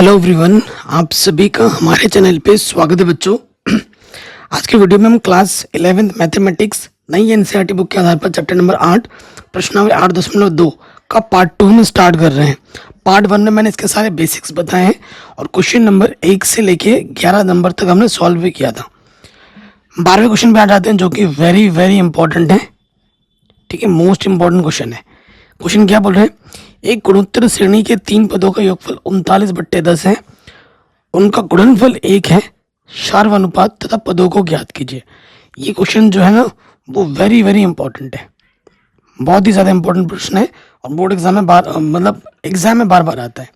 Hello everyone, आप सभी का हमारे चैनल पे स्वागत है बच्चों। आज की वीडियो में हम क्लास 11th मैथमेटिक्स नई एनसीईआरटी बुक के आधार पर चैप्टर नंबर 8 प्रश्नावली 8.2 का पार्ट 2 में स्टार्ट कर रहे हैं। पार्ट 1 में मैंने इसके सारे बेसिक्स बताए हैं और क्वेश्चन नंबर 1 से लेके 11 नंबर तक हमने सॉल्व भी किया था। 12वें क्वेश्चन पे आ जाते हैं जो कि वेरी वेरी इंपॉर्टेंट है। ठीक है, मोस्ट इंपॉर्टेंट क्वेश्चन है। क्वेश्चन क्या बोल रहे हैं, एक गुणोत्तर श्रेणी के 3 पदों का योगफल 39/10 है, उनका गुणनफल 1 है, सार्वनुपात तथा पदों को ज्ञात कीजिए। ये क्वेश्चन जो है ना वो वेरी वेरी इंपॉर्टेंट है, बहुत ही ज़्यादा इंपॉर्टेंट प्रश्न है और बोर्ड एग्जाम में एग्जाम में बार बार आता है।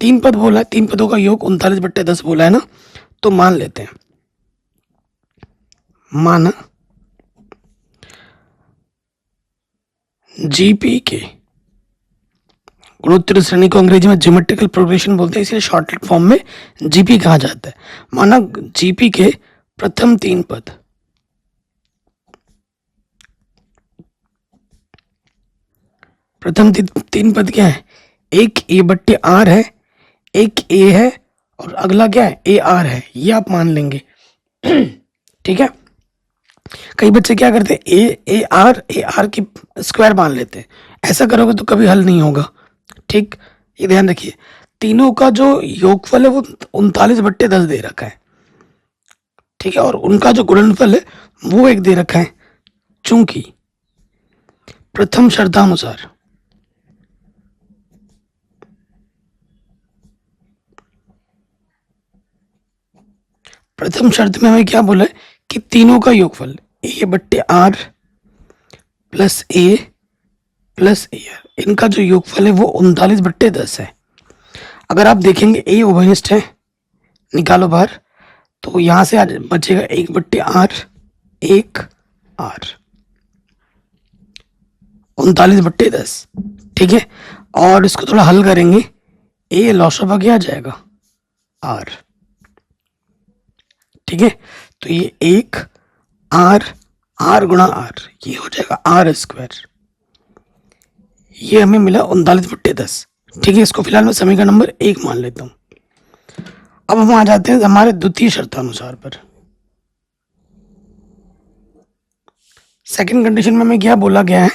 3 पद बोला है, 3 पदों का योग 39/10 बोला है ना, तो मान लेते हैं। माना जीपी के गुणोत्तर श्रेणी को अंग्रेजी में ज्योमेट्रिकल प्रोग्रेशन बोलते हैं, इसलिए शॉर्टकट फॉर्म में जीपी कहा जाता है। माना जीपी के प्रथम 3 पद तीन पद क्या है, एक a/r है, एक a है और अगला क्या है ar है, ये आप मान लेंगे। ठीक है, कई बच्चे क्या करते हैं ar की स्क्वायर मान लेते हैं, ऐसा करोगे तो कभी हल नहीं होगा। ठीक, ये ध्यान रखिए, तीनों का जो योगफल है वो 39/10 दे रखा है। ठीक है, और उनका जो गुणनफल है वो 1 दे रखा है। चूंकि प्रथम शर्तानुसार प्रथम शर्त में हमें क्या बोला है कि तीनों का योगफल a/r plus a plus ar, इनका जो योगफल है वो 39/10 है। अगर आप देखेंगे a उभयनिष्ठ है, निकालो बाहर, तो यहां से बचेगा 1/r 1 r 39/10। ठीक है, और इसको थोड़ा हल करेंगे, a लॉसअप क्या आ जाएगा r। ठीक है, तो ये 1 r गुणा r, ये हो जाएगा r²। ये हमें मिला 39/10। ठीक है, इसको फिलहाल मैं समीकरण नंबर 1 मान लेता हूं। अब हम आ जाते हैं हमारे द्वितीय शर्तानुसार पर। सेकंड कंडीशन में हमें क्या बोला गया है,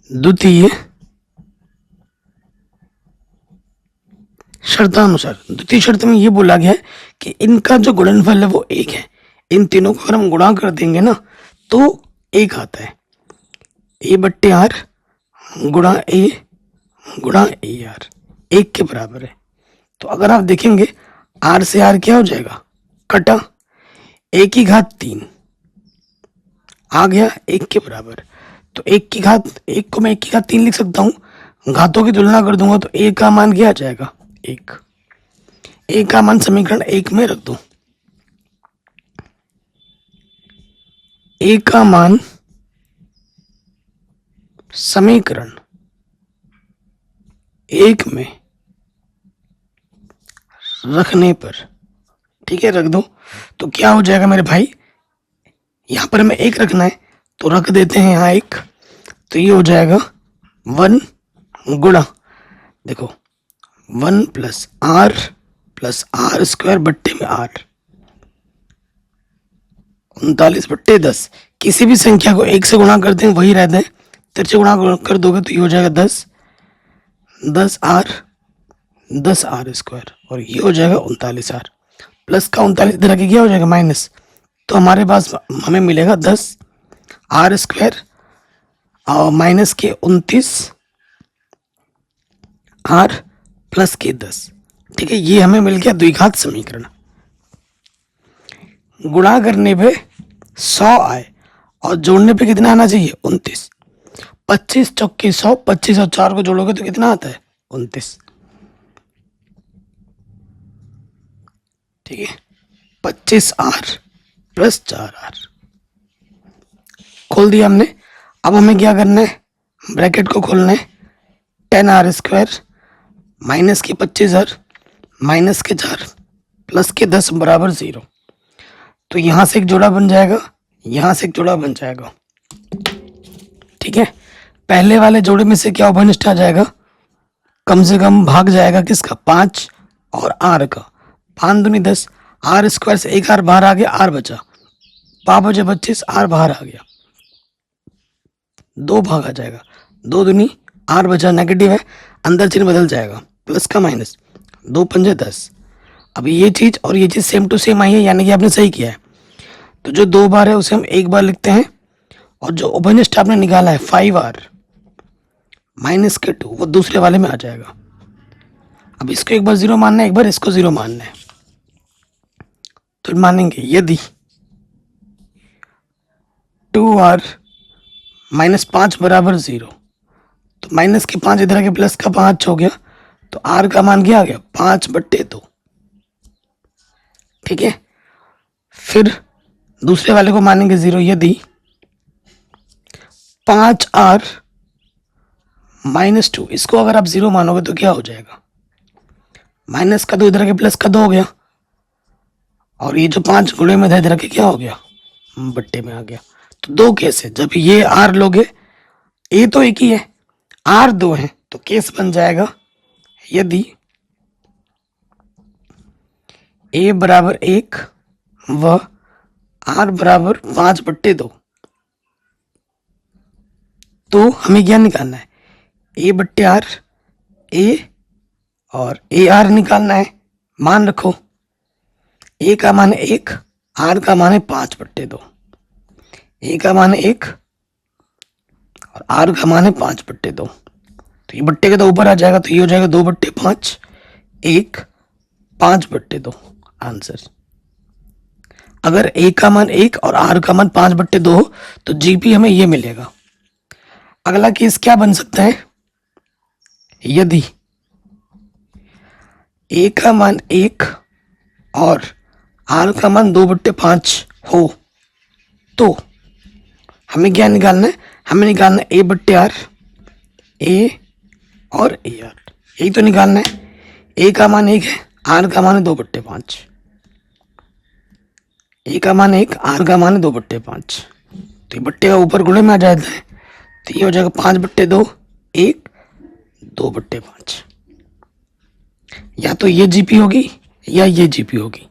द्वितीय शर्तानुसार, द्वितीय शर्त में ये बोला गया है कि इनका जो गुणनफल है वो 1 है। इन तीनों को अगर हम गुणा कर देंगे ना तो 1 आता है, a/r गुणा a गुणा ar 1 के बराबर है। तो अगर आप देखेंगे r से r क्या हो जाएगा, कटा, 1 की घात 3 आ गया 1 के बराबर। तो 1 को मैं 1 की घात 3 लिख सकता हूँ, घातों की तुलना कर दूंगा तो a का मान क्या आ जाएगा 1। a का मान समीकरण 1 में रख दो, a का मान समीकरण 1 में रखने पर, ठीक है रख दो, तो क्या हो जाएगा मेरे भाई, यहां पर हमें 1 रखना है तो रख देते हैं यहाँ 1, तो ये हो जाएगा 1 गुणा, देखो 1 प्लस r² बट्टे में r 39/10। किसी भी संख्या को 1 से गुणा करते हैं वही रहते हैं, तिरछे गुणा कर दोगे तो ये हो जाएगा 10r² और ये हो जाएगा 39r। प्लस का 39 इधर आके क्या हो जाएगा माइनस, तो हमारे पास हमें मिलेगा 10r² और माइनस के 29r प्लस के 10। ठीक है, ये हमें मिल गया द्विघात समीकरण। गुणा करने पे 100 आए और जोड़ने पे कितना आना चाहिए 29। 25 चौके 100, 25 और 4 को जोड़ोगे तो कितना आता है 29। ठीक है, 25r प्लस 4r खोल दिया हमने। अब हमें क्या करना है, ब्रैकेट को खोलना है, 10r² माइनस के 25r माइनस के 4 प्लस के 10 बराबर 0। तो यहां से एक जोड़ा बन जाएगा, यहां से एक जोड़ा बन जाएगा। ठीक है, पहले वाले जोड़े में से क्या उभयनिष्ठ आ जाएगा, कम से कम भाग जाएगा किसका, 5 और आर का। 5 दूनी 10, आर स्क्वायर से एक आर बाहर आ गया, आर बचा, 5 बचे 25, आर बाहर आ गया, 2 भाग आ जाएगा, 2 दूनी आर बचा, नेगेटिव है, अंदर चिन्ह बदल जाएगा, प्लस का माइनस, 2 पंजे 10। अब ये चीज और ये चीज सेम टू सेम आई है, यानी कि आपने सही किया है। तो जो 2 बार है उसे हम एक बार लिखते हैं, और जो उभयनिष्ठ आपने निकाला है 5r माइनस के 2 वो दूसरे वाले में आ जाएगा। अब इसको एक बार 0 मानना है, एक बार इसको 0 मानना है। तो मानेंगे यदि 2r माइनस 5 बराबर 0, तो माइनस के 5 इधर आके प्लस का 5 हो गया, तो r का मान क्या आ गया, 5/2। ठीक है, फिर दूसरे वाले को मानेंगे 0, यदि 5r माइनस 2, इसको अगर आप 0 मानोगे तो क्या हो जाएगा, माइनस का 2 इधर के प्लस का 2 हो गया, और ये जो 5 गुणे में था इधर के क्या हो गया, बट्टे में आ गया। तो 2 केस है, जब ये r लोगे, a तो एक ही है, r 2 है, तो केस बन जाएगा यदि a बराबर 1 व r बराबर 5/2, तो हमें क्या निकालना है, a/r, a और ar निकालना है। मान रखो a का मान 1, r का मान है 5/2, a का मान 1 और r का मान है 5/2, तो ये बट्टे का तो ऊपर आ जाएगा, तो ये हो जाएगा 2/5, 1 5/2 आंसर। अगर a का मान 1 और r का मान 5/2 हो तो जीपी हमें ये मिलेगा। अगला केस क्या बन सकता है, यदि a का मान 1 और r का मान 2/5 हो तो हमें क्या निकालना है, हमें निकालना है a/r, a और ar, यही तो निकालना है। a का मान 1 है, r का मान है 2/5, a का मान 1, r का मान है 2/5, तो ये बट्टे का ऊपर गुणे में आ जाता है, तो ये हो जाएगा 5/2, 1 2/5। या तो ये जीपी होगी या ये जीपी होगी,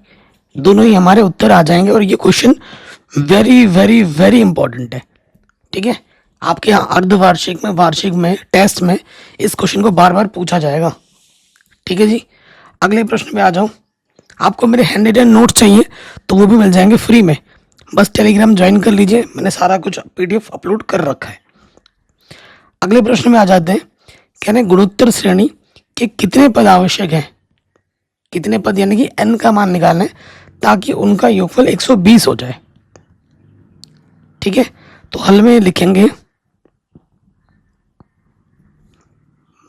दोनों ही हमारे उत्तर आ जाएंगे। और ये question very very very important है। ठीक है, आपके यहाँ अर्धवार्षिक में, वार्षिक में, टेस्ट में इस क्वेश्चन को बार बार पूछा जाएगा। ठीक है जी, अगले प्रश्न पे आ जाओ। आपको मेरे हैंड रिटन नोट्स चाहिए तो वो भी मिल जाएंगे फ्री में, बस टेलीग्राम ज्वाइन कर लीजिए, मैंने सारा कुछ पीडीएफ अपलोड कर रखा है। अगले प्रश्न में आ जाते हैं। कह रहे गुणोत्तर श्रेणी के कितने पद आवश्यक हैं, कितने पद यानी कि n का मान निकालना है ताकि उनका योगफल 120 हो जाए। ठीक है, तो हल में लिखेंगे,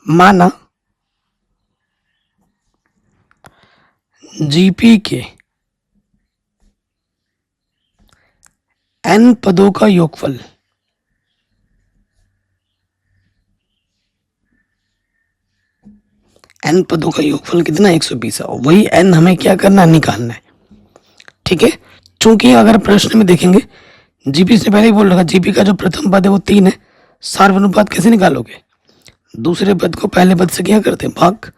माना जीपी के n पदों का योगफल n पदों का योगफल कितना 120 है, और वही n हमें क्या करना है, निकालना है। ठीक है, चूंकि अगर प्रश्न में देखेंगे जीपी से पहले ही बोल रखा, जीपी का जो प्रथम पद है वो 3 है, सार्वनुपात कैसे निकालोगे, दूसरे पद को पहले पद से क्या करते हैं, भाग,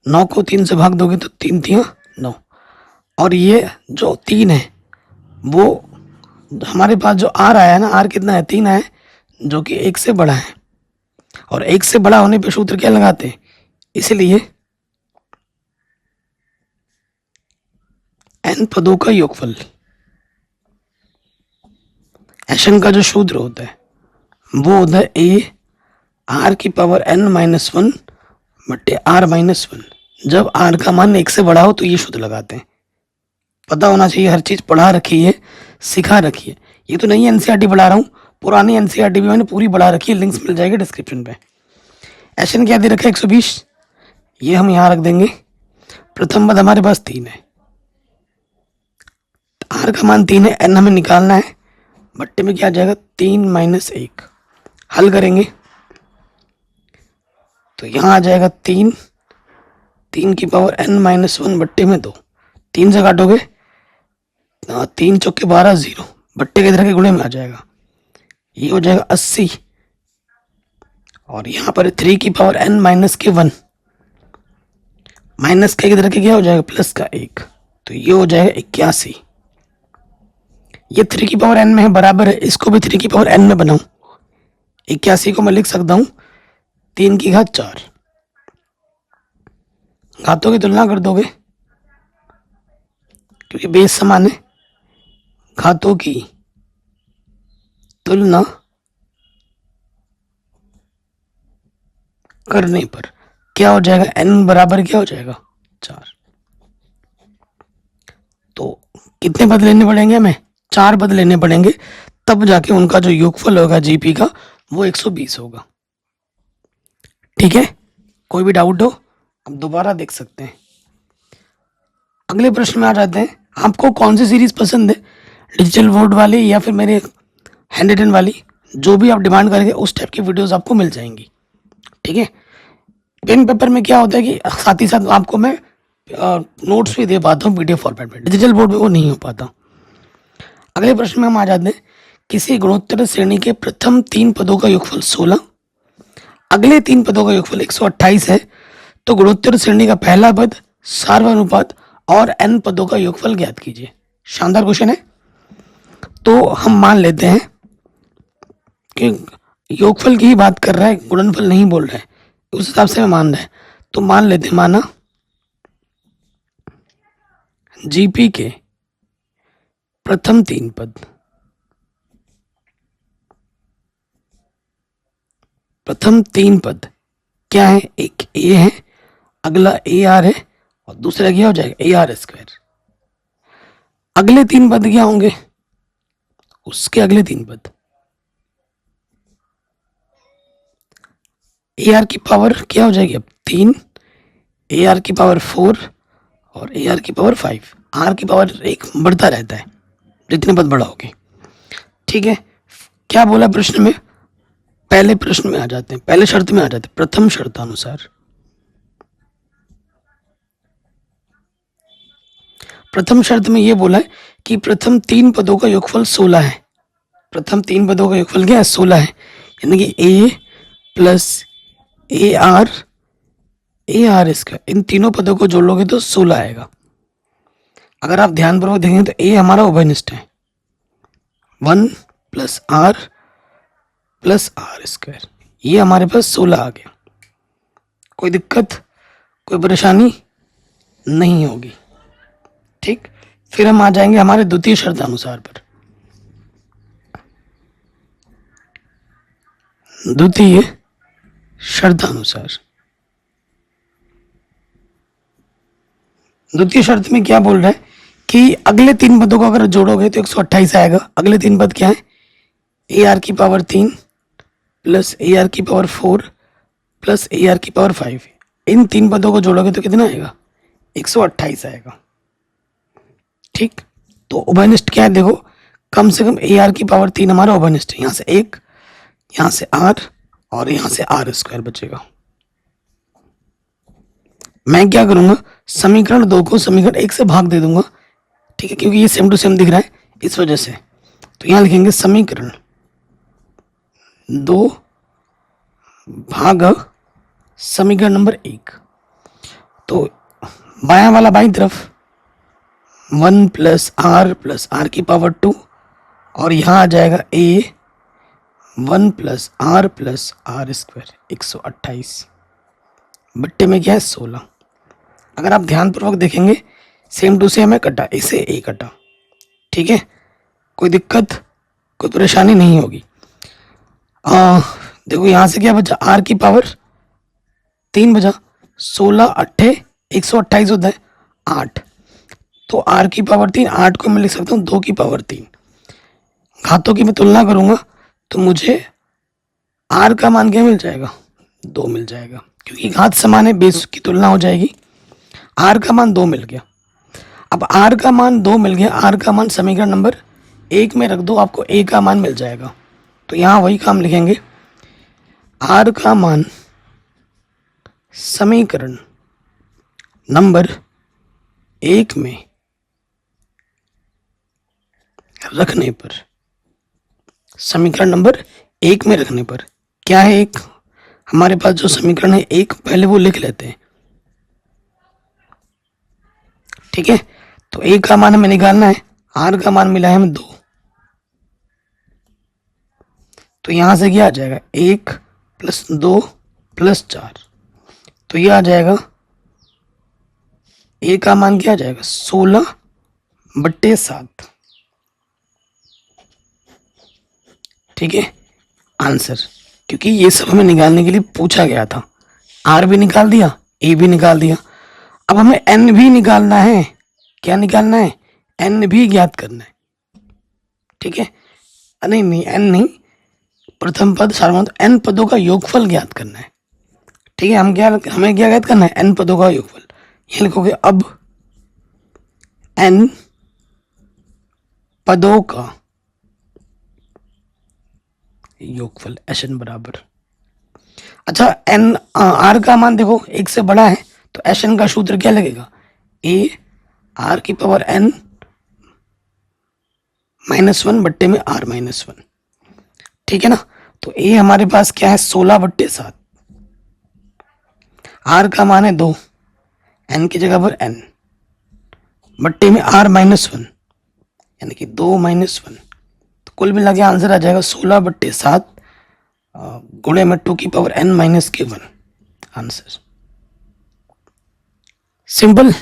9 को 3 से भाग दोगे तो 3 3 9, और ये जो 3 है वो हमारे पास जो आर आया ना, आर कितना है, 3 है, जो कि 1 से बड़ा है, और 1 से बड़ा होने पे सूत्र क्या लगाते हैं, इसलिए n पदों का योगफल, एशन का जो सूत्र होता है वो होता है a r की पावर n माइनस 1 बट्टे r माइनस 1। जब r का मान 1 से बड़ा हो तो ये सूत्र लगाते हैं। पता होना चाहिए, हर चीज पढ़ा रखी है, सिखा रखी है। ये तो नहीं एनसीईआरटी पढ़ा रहा हूँ, पुरानी एनसीईआरटी भी मैंने पूरी पढ़ा रखी है, लिंक्स मिल जाएगी डिस्क्रिप्शन पे। एशन क्या दे रखा है, 120, ये हम यहाँ रख देंगे। प्रथम पद हमारे पास 3 है, आर का मान 3 है, एन हमें निकालना है, बट्टे में क्या आ जाएगा, 3 माइनस 1। हल करेंगे तो यहाँ आ जाएगा 3, 3 की पावर n माइनस 1 बट्टे में 2, 3 से काटोगे 3 चौके 12, 0, बट्टे के इधर के गुणे में आ जाएगा, ये हो जाएगा 80 और यहाँ पर 3 की पावर n माइनस के 1, माइनस का इधर के क्या हो जाएगा प्लस का 1, तो ये हो जाएगा 81। ये 3 की पावर n में है बराबर है, इसको भी 3 की पावर n में बनाऊं, 81 को मैं लिख सकता हूं 3 की घात 4। घातों की तुलना कर दोगे क्योंकि बेस समान है, घातों की तुलना करने पर क्या हो जाएगा, n बराबर क्या हो जाएगा 4। तो कितने पद लेने पड़ेंगे हमें, 4 पद लेने पड़ेंगे, तब जाके उनका जो योगफल होगा जीपी का वो 120 होगा। ठीक है, कोई भी डाउट हो अब दोबारा देख सकते हैं। अगले प्रश्न में आ जाते हैं। आपको कौन सी सीरीज पसंद है, डिजिटल बोर्ड वाली या फिर मेरे हैंड रिटन वाली, जो भी आप डिमांड करेंगे उस टाइप की वीडियोस आपको मिल जाएंगी। ठीक है, पेन पेपर में क्या होता है कि साथ ही साथ आपको मैं नोट्स भी दे पाता हूँ पीडीएफ फॉर्मेट में, डिजिटल बोर्ड में वो नहीं हो पाता। अगले प्रश्न में हम आ जाते हैं। किसी गुणोत्तर श्रेणी के प्रथम 3 पदों का योगफल 16, अगले 3 पदों का योगफल 128 है, तो गुणोत्तर श्रेणी का पहला पद, सार्वनुपात और n पदों का योगफल ज्ञात कीजिए। शानदार क्वेश्चन है। तो हम मान लेते हैं कि योगफल की ही बात कर रहा है, गुणनफल नहीं बोल रहा है, उस हिसाब से मैं मान रहा है। तो मान लेते हैं, माना जीपी के प्रथम 3 पद, प्रथम 3 पद क्या है, एक ए है, अगला ए आर है और दूसरा क्या हो जाएगा ए आर स्क्वायर। अगले 3 पद क्या होंगे, उसके अगले 3 पद ए आर की पावर क्या हो जाएगी अब 3, ए आर की पावर 4 और ए आर की पावर 5। आर की पावर 1 बढ़ता रहता है जितने पद बढ़ाओगे। ठीक है, क्या बोला प्रश्न में, पहले प्रश्न में आ जाते हैं, पहले शर्त में आ जाते हैं। प्रथम शर्तानुसार, प्रथम शर्त में ये बोला है कि प्रथम 3 पदों का योगफल 16 है। प्रथम 3 पदों का योगफल क्या है 16 है, यानी कि ए प्लस ए आर इसका, इन तीनों पदों को जोड़ लोगे तो 16 आएगा। अगर आप ध्यानपूर्वक देखेंगे तो ए हमारा उभयनिष्ठ है, 1 प्लस आर स्क्वायर, ये हमारे पास 16 आ गया। कोई दिक्कत, कोई परेशानी नहीं होगी। ठीक, फिर हम आ जाएंगे हमारे द्वितीय शर्तानुसार पर। द्वितीय शर्तानुसार, द्वितीय शर्त में क्या बोल रहा है कि अगले 3 पदों को अगर जोड़ोगे तो 128 आएगा। अगले 3 पद क्या है, ए आर की पावर 3 प्लस ए आर की पावर 4 प्लस ए आर की पावर 5। इन 3 पदों को जोड़ोगे तो कितना आएगा 128 आएगा। ठीक, तो उभयनिष्ठ क्या है देखो, कम से कम ए आर की पावर 3 हमारा उभयनिष्ठ है। यहाँ से 1, यहाँ से आर और यहाँ से आर स्क्वायर बचेगा। मैं क्या करूंगा, समीकरण 2 को समीकरण 1 से भाग दे दूंगा। ठीक है, क्योंकि ये सेम टू सेम दिख रहा है इस वजह से। तो यहाँ लिखेंगे समीकरण 2 भाग समीकरण नंबर 1। तो बायां वाला बाईं तरफ 1 प्लस आर की पावर 2 और यहाँ आ जाएगा ए 1 प्लस आर स्क्वायर 128 बट्टे में क्या है 16। अगर आप ध्यानपूर्वक देखेंगे सेम टू सेम है, कटा इसे ए कटा। ठीक है, कोई दिक्कत, कोई परेशानी नहीं होगी। देखो यहाँ से क्या बचा, आर की पावर 3 बचा, 16 अट्ठे 128 होता है 8, तो आर की पावर 3, 8 को मैं लिख सकता हूँ 2 की पावर 3। घातों की मैं तुलना करूंगा तो मुझे आर का मान क्या मिल जाएगा 2 मिल जाएगा, क्योंकि घात समान है, बेस की तुलना हो जाएगी। आर का मान 2 मिल गया। अब आर का मान 2 मिल गया, आर का मान समीकरण नंबर 1 में रख दो, आपको ए का मान मिल जाएगा। तो यहाँ वही काम लिखेंगे, आर का मान समीकरण नंबर 1 में रखने पर, समीकरण नंबर 1 में रखने पर क्या है, एक हमारे पास जो समीकरण है एक, पहले वो लिख लेते हैं, ठीक है। तो ए का मान हमें निकालना है, आर का मान मिला है हमें 2, तो यहां से क्या आ जाएगा 1 + 2 + 4, तो ये आ जाएगा ए का मान क्या आ जाएगा 16/7, ठीक है आंसर। क्योंकि ये सब हमें निकालने के लिए पूछा गया था, आर भी निकाल दिया, ए भी निकाल दिया, अब हमें एन भी निकालना है। क्या निकालना है? एन भी ज्ञात करना है, ठीक है। नहीं एन नहीं, प्रथम पद सार्वनाम एन पदों का योगफल ज्ञात करना है, ठीक है। हमें क्या ज्ञात करना है? एन पदों का योगफल। ये लिखोगे अब एन पदों का योगफल एन बराबर, अच्छा एन आर का मान देखो 1 से बड़ा है, तो एन का सूत्र क्या लगेगा? ए आर की पावर एन -1 बट्टे में आर -1, ठीक है ना। तो ए हमारे पास क्या है 16/7, आर का मान है 2, एन की जगह पर एन बट्टे में आर -1, यानी कि 2 - 1, तो कुल मिला के आंसर आ जाएगा 16/7 गुणे में 2 की पावर n - 1 आंसर। सिंपल।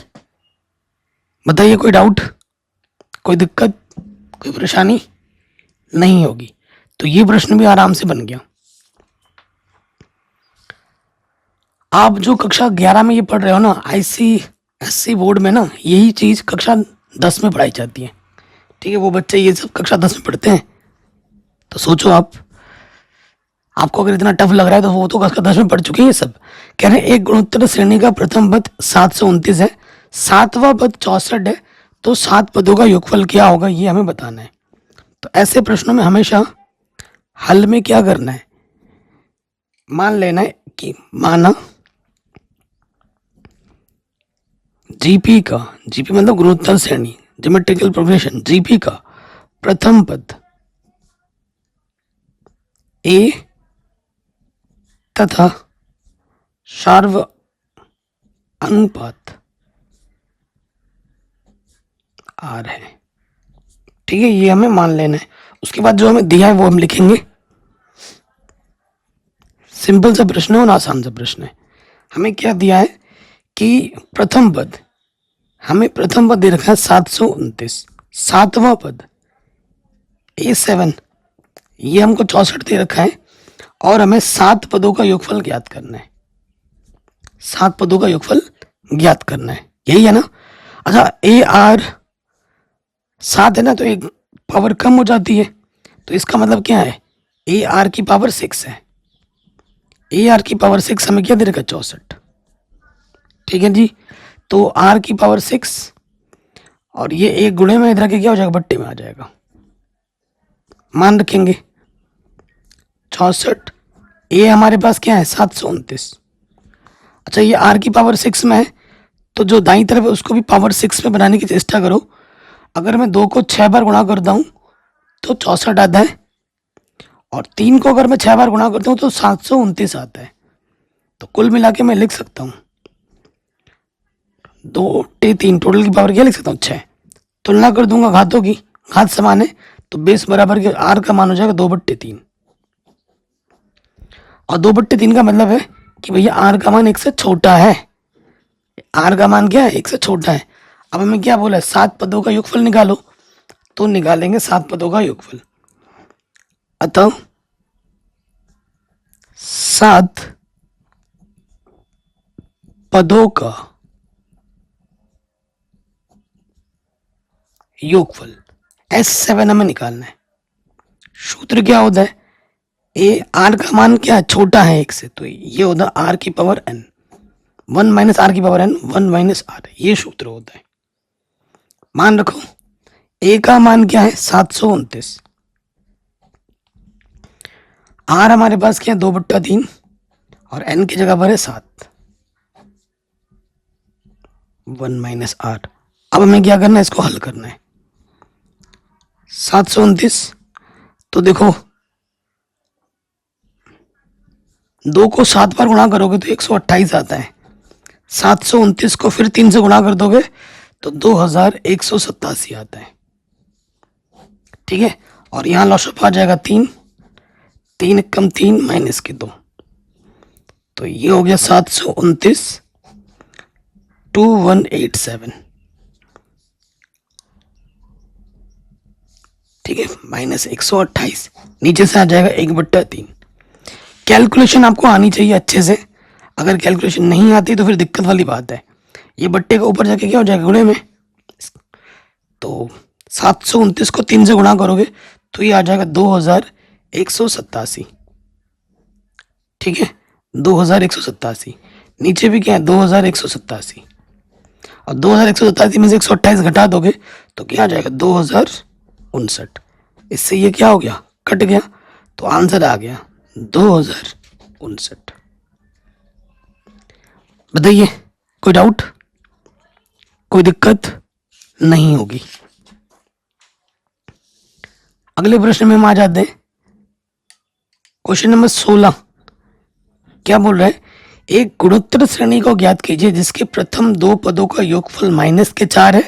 बताइए कोई डाउट, कोई दिक्कत, कोई परेशानी नहीं होगी। तो ये प्रश्न भी आराम से बन गया। आप जो कक्षा 11 में ये पढ़ रहे हो ना, ICSE बोर्ड में ना, यही चीज कक्षा 10 में पढ़ाई जाती है, ठीक है। वो बच्चे ये सब कक्षा 10 में पढ़ते हैं, तो सोचो आपको अगर इतना टफ लग रहा है तो वो तो कक्षा 10 में पढ़ चुके हैं ये सब। कह रहे हैं एक गुणोत्तर श्रेणी का प्रथम पद 729 है, 7वां पद 64 है, तो 7 पदों का योगफल क्या होगा ये हमें बताना है। तो ऐसे प्रश्नों में हमेशा हल में क्या करना है? मान लेना है कि माना जीपी का, जीपी मतलब गुणोत्तर श्रेणी, ज्योमेट्रिकल प्रोग्रेशन, जीपी का प्रथम पद ए तथा सार्व अनुपात आर है, ठीक है। ये हमें मान लेना है। उसके बाद जो हमें दिया है वो हम लिखेंगे। सिंपल सा प्रश्न है और आसान सा प्रश्न है। हमें क्या दिया है कि प्रथम पद, हमें प्रथम पद दे रखा है 729, 7वां पद A7, ये हमको 64 दे रखा है, और हमें 7 पदों का योगफल ज्ञात करना है, 7 पदों का योगफल ज्ञात करना है, यही है ना। अच्छा AR 7 है ना, तो एक पावर कम हो जाती है, तो इसका मतलब क्या है? AR की पावर 6 है, AR की पावर 6 हमें क्या दे रखा है? 64, ठीक है जी। तो R की पावर 6 और ये एक गुणे में इधर के क्या हो जाएगा? बट्टे में आ जाएगा। मान रखेंगे 64, ए हमारे पास क्या है 729। अच्छा ये आर की पावर 6 में है, तो जो दाईं तरफ है उसको भी पावर 6 में बनाने की चेष्टा करो। अगर मैं 2 को 6 बार गुणा करता हूँ तो 64 आता है, और 3 को अगर मैं 6 बार गुणा करता हूँ तो 729 आता है। तो कुल मिला के मैं लिख सकता हूँ 2 टे 3, टोटल की पावर क्या लिख सकता हूँ? 6। तुलना कर दूंगा घातों की, घात समान है, तो बेस बराबर के आर का मान हो जाएगा 2/3, और 2/3 का मतलब है कि भैया आर का मान 1 से छोटा है। आर का मान क्या है? 1 से छोटा है। अब हमें क्या बोला है? 7 पदों का योगफल निकालो, तो निकालेंगे 7 पदों का योगफल। अतः 7 पदों का योगफल S7 हमें निकालना है। सूत्र क्या होता है? ए आर का मान क्या है? छोटा है 1 से, तो ये होता है आर की पावर n, 1 - आर की पावर n, 1 - आर, ये सूत्र होता है। मान रखो ए का मान क्या है? 729, आर हमारे पास क्या है? 2/3, और n की जगह पर है 7, 1 - आर। अब हमें क्या करना है? इसको हल करना है। 729, तो देखो 2 को 7 बार गुणा करोगे तो 128 आता है। 729 को फिर 3 से गुणा कर दोगे तो 2187 आता है। ठीक है, और यहाँ लॉसअप आ जाएगा 3, 3 कम 3 माइनस के 2, तो ये हो गया 729 2187। ठीक है, माइनस 128, नीचे से आ जाएगा 1/3। कैलकुलेशन आपको आनी चाहिए अच्छे से, अगर कैलकुलेशन नहीं आती तो फिर दिक्कत वाली बात है। ये बट्टे का ऊपर जाके क्या हो जाएगा, गुणे में। तो 729 को 3 से गुणा करोगे तो ये आ जाएगा 2187। ठीक है, 2187, नीचे भी क्या है 2187, और 2187 में से 128 घटा दोगे तो क्या आ जाएगा 2059। इससे ये क्या हो गया, कट गया, तो आंसर आ गया 2059। बताइए, कोई डाउट, कोई दिक्कत नहीं होगी। अगले प्रश्न में हम आ जाते हैं। क्वेश्चन नंबर 16 क्या बोल रहा है, एक गुणोत्तर श्रेणी को ज्ञात कीजिए जिसके प्रथम 2 पदों का योगफल -4 है,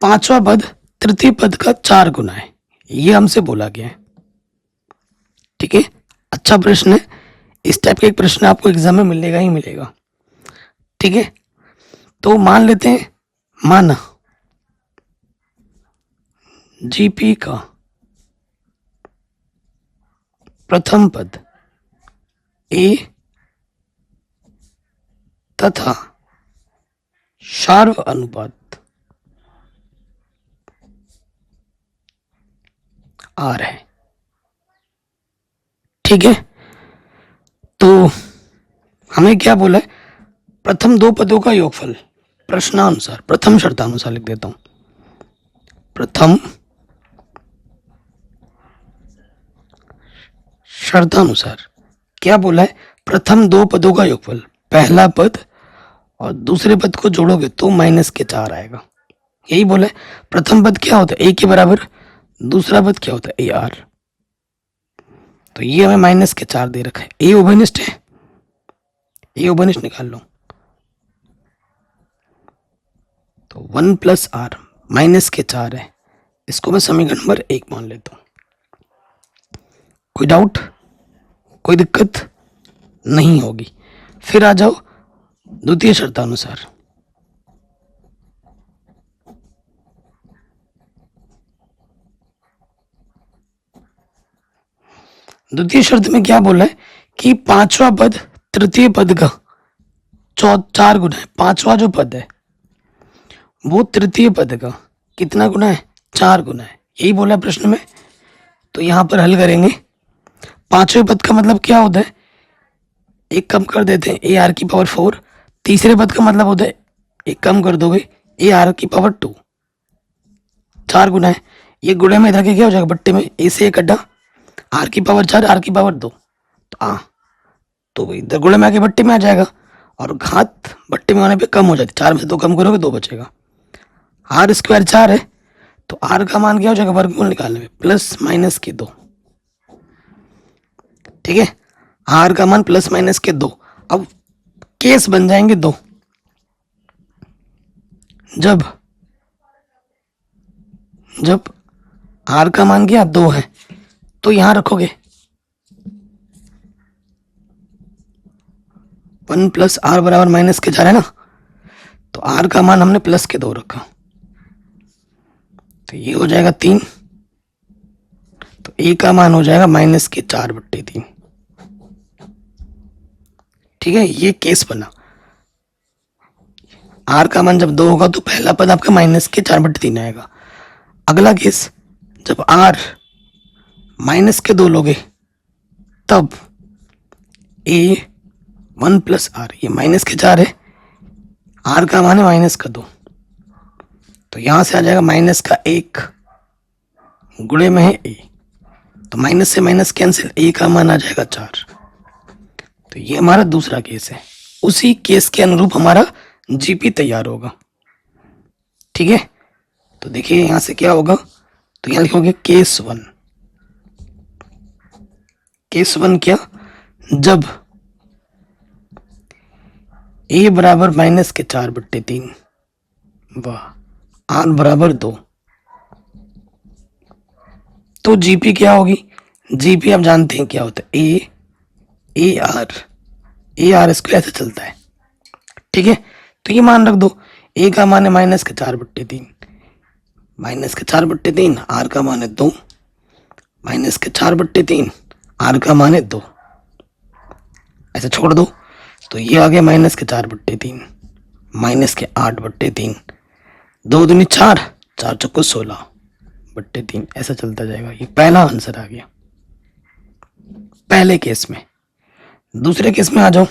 5वां पद तृतीय पद का 4 गुना है। ये हमसे बोला गया है। ठीक है, अच्छा प्रश्न है। इस टाइप का एक प्रश्न आपको एग्जाम में मिलेगा ही मिलेगा। ठीक है, तो मान लेते हैं, माना जीपी का प्रथम पद ए तथा सार्व अनुपात आर है। ठीक है, तो हमें क्या बोला है, प्रथम 2 पदों का योगफल प्रश्नानुसार, प्रथम शर्तानुसार लिख देता हूं, प्रथम शर्तानुसार क्या बोला है, प्रथम 2 पदों का योगफल, पहला पद और दूसरे पद को जोड़ोगे तो -4 आएगा। यही बोला है। प्रथम पद क्या होता है, ए के बराबर, दूसरा पद क्या होता है, ए आर। तो ये हमें -4 दे रखा है। ए उभयनिष्ठ है, ए उभयनिष्ठ निकाल लो, तो 1 + r -4 है। इसको मैं समीकरण नंबर 1 मान लेता हूं। कोई डाउट, कोई दिक्कत नहीं होगी। फिर आ जाओ द्वितीय शर्तानुसार। द्वितीय शर्त में क्या बोला है कि 5वां पद तृतीय पद का 4 गुना है। 5वां जो पद है वो तृतीय पद का कितना गुना है, 4 गुना है। यही बोला है प्रश्न में। तो यहां पर हल करेंगे। 5वें पद का मतलब क्या होता है, एक कम कर देते हैं, ए आर की पावर 4। तीसरे पद का मतलब होता है एक कम कर दोगे, ए आर की पावर 2। 4 गुना है, ये गुणे में इधर के क्या हो जाएगा, बट्टे में ए से एक अड्डा, आर की पावर 4 आर की पावर 2, तो इधर गुणे में आके बट्टे में आ जाएगा, और घात बट्टे में आने पे कम हो जाती है। 4 में से 2 कम करोगे 2 बचेगा। आर स्क्वायर 4 है, तो आर का मान क्या हो जाएगा, वर्गमूल निकालने में +- 2। ठीक है, आर का मान +- 2। अब केस बन जाएंगे 2। जब आर का मान क्या 2 है तो यहां रखोगे 1 + r बराबर -4 है ना, तो आर का मान हमने +2 रखा, तो ये हो जाएगा 3। तो ए का मान हो जाएगा -4/3। ठीक है, ये केस बना। आर का मान जब 2 होगा तो पहला पद आपका -4/3 आएगा। अगला केस, जब आर -2 लोगे तब ए 1 + r, ये -4 है, आर का मान है -2, तो यहां से आ जाएगा -1 गुणे में है ए, तो माइनस से माइनस कैंसिल, ए का मान आ जाएगा 4। तो ये हमारा दूसरा केस है। उसी केस के अनुरूप हमारा जीपी तैयार होगा। ठीक है, तो देखिए यहां से क्या होगा, तो यहां लिखोगे केस 1, केस 1 क्या, जब a बराबर -4/3, वाह, r बराबर 2, तो जीपी क्या होगी, जीपी आप जानते हैं क्या होता है, ए आर इसको ऐसे चलता है, ठीक है। तो ये मान रख दो, ए का मान है -4/3, -4/3, आर का मान है 2, -4/3, आर का मान है 2, ऐसे छोड़ दो, तो ये आ गया -4/3, -8/3, 2 दूनी 4, 4 चौको 16/3, ऐसा चलता जाएगा। ये पहला आंसर आ गया पहले केस में। दूसरे केस में आ जाओ,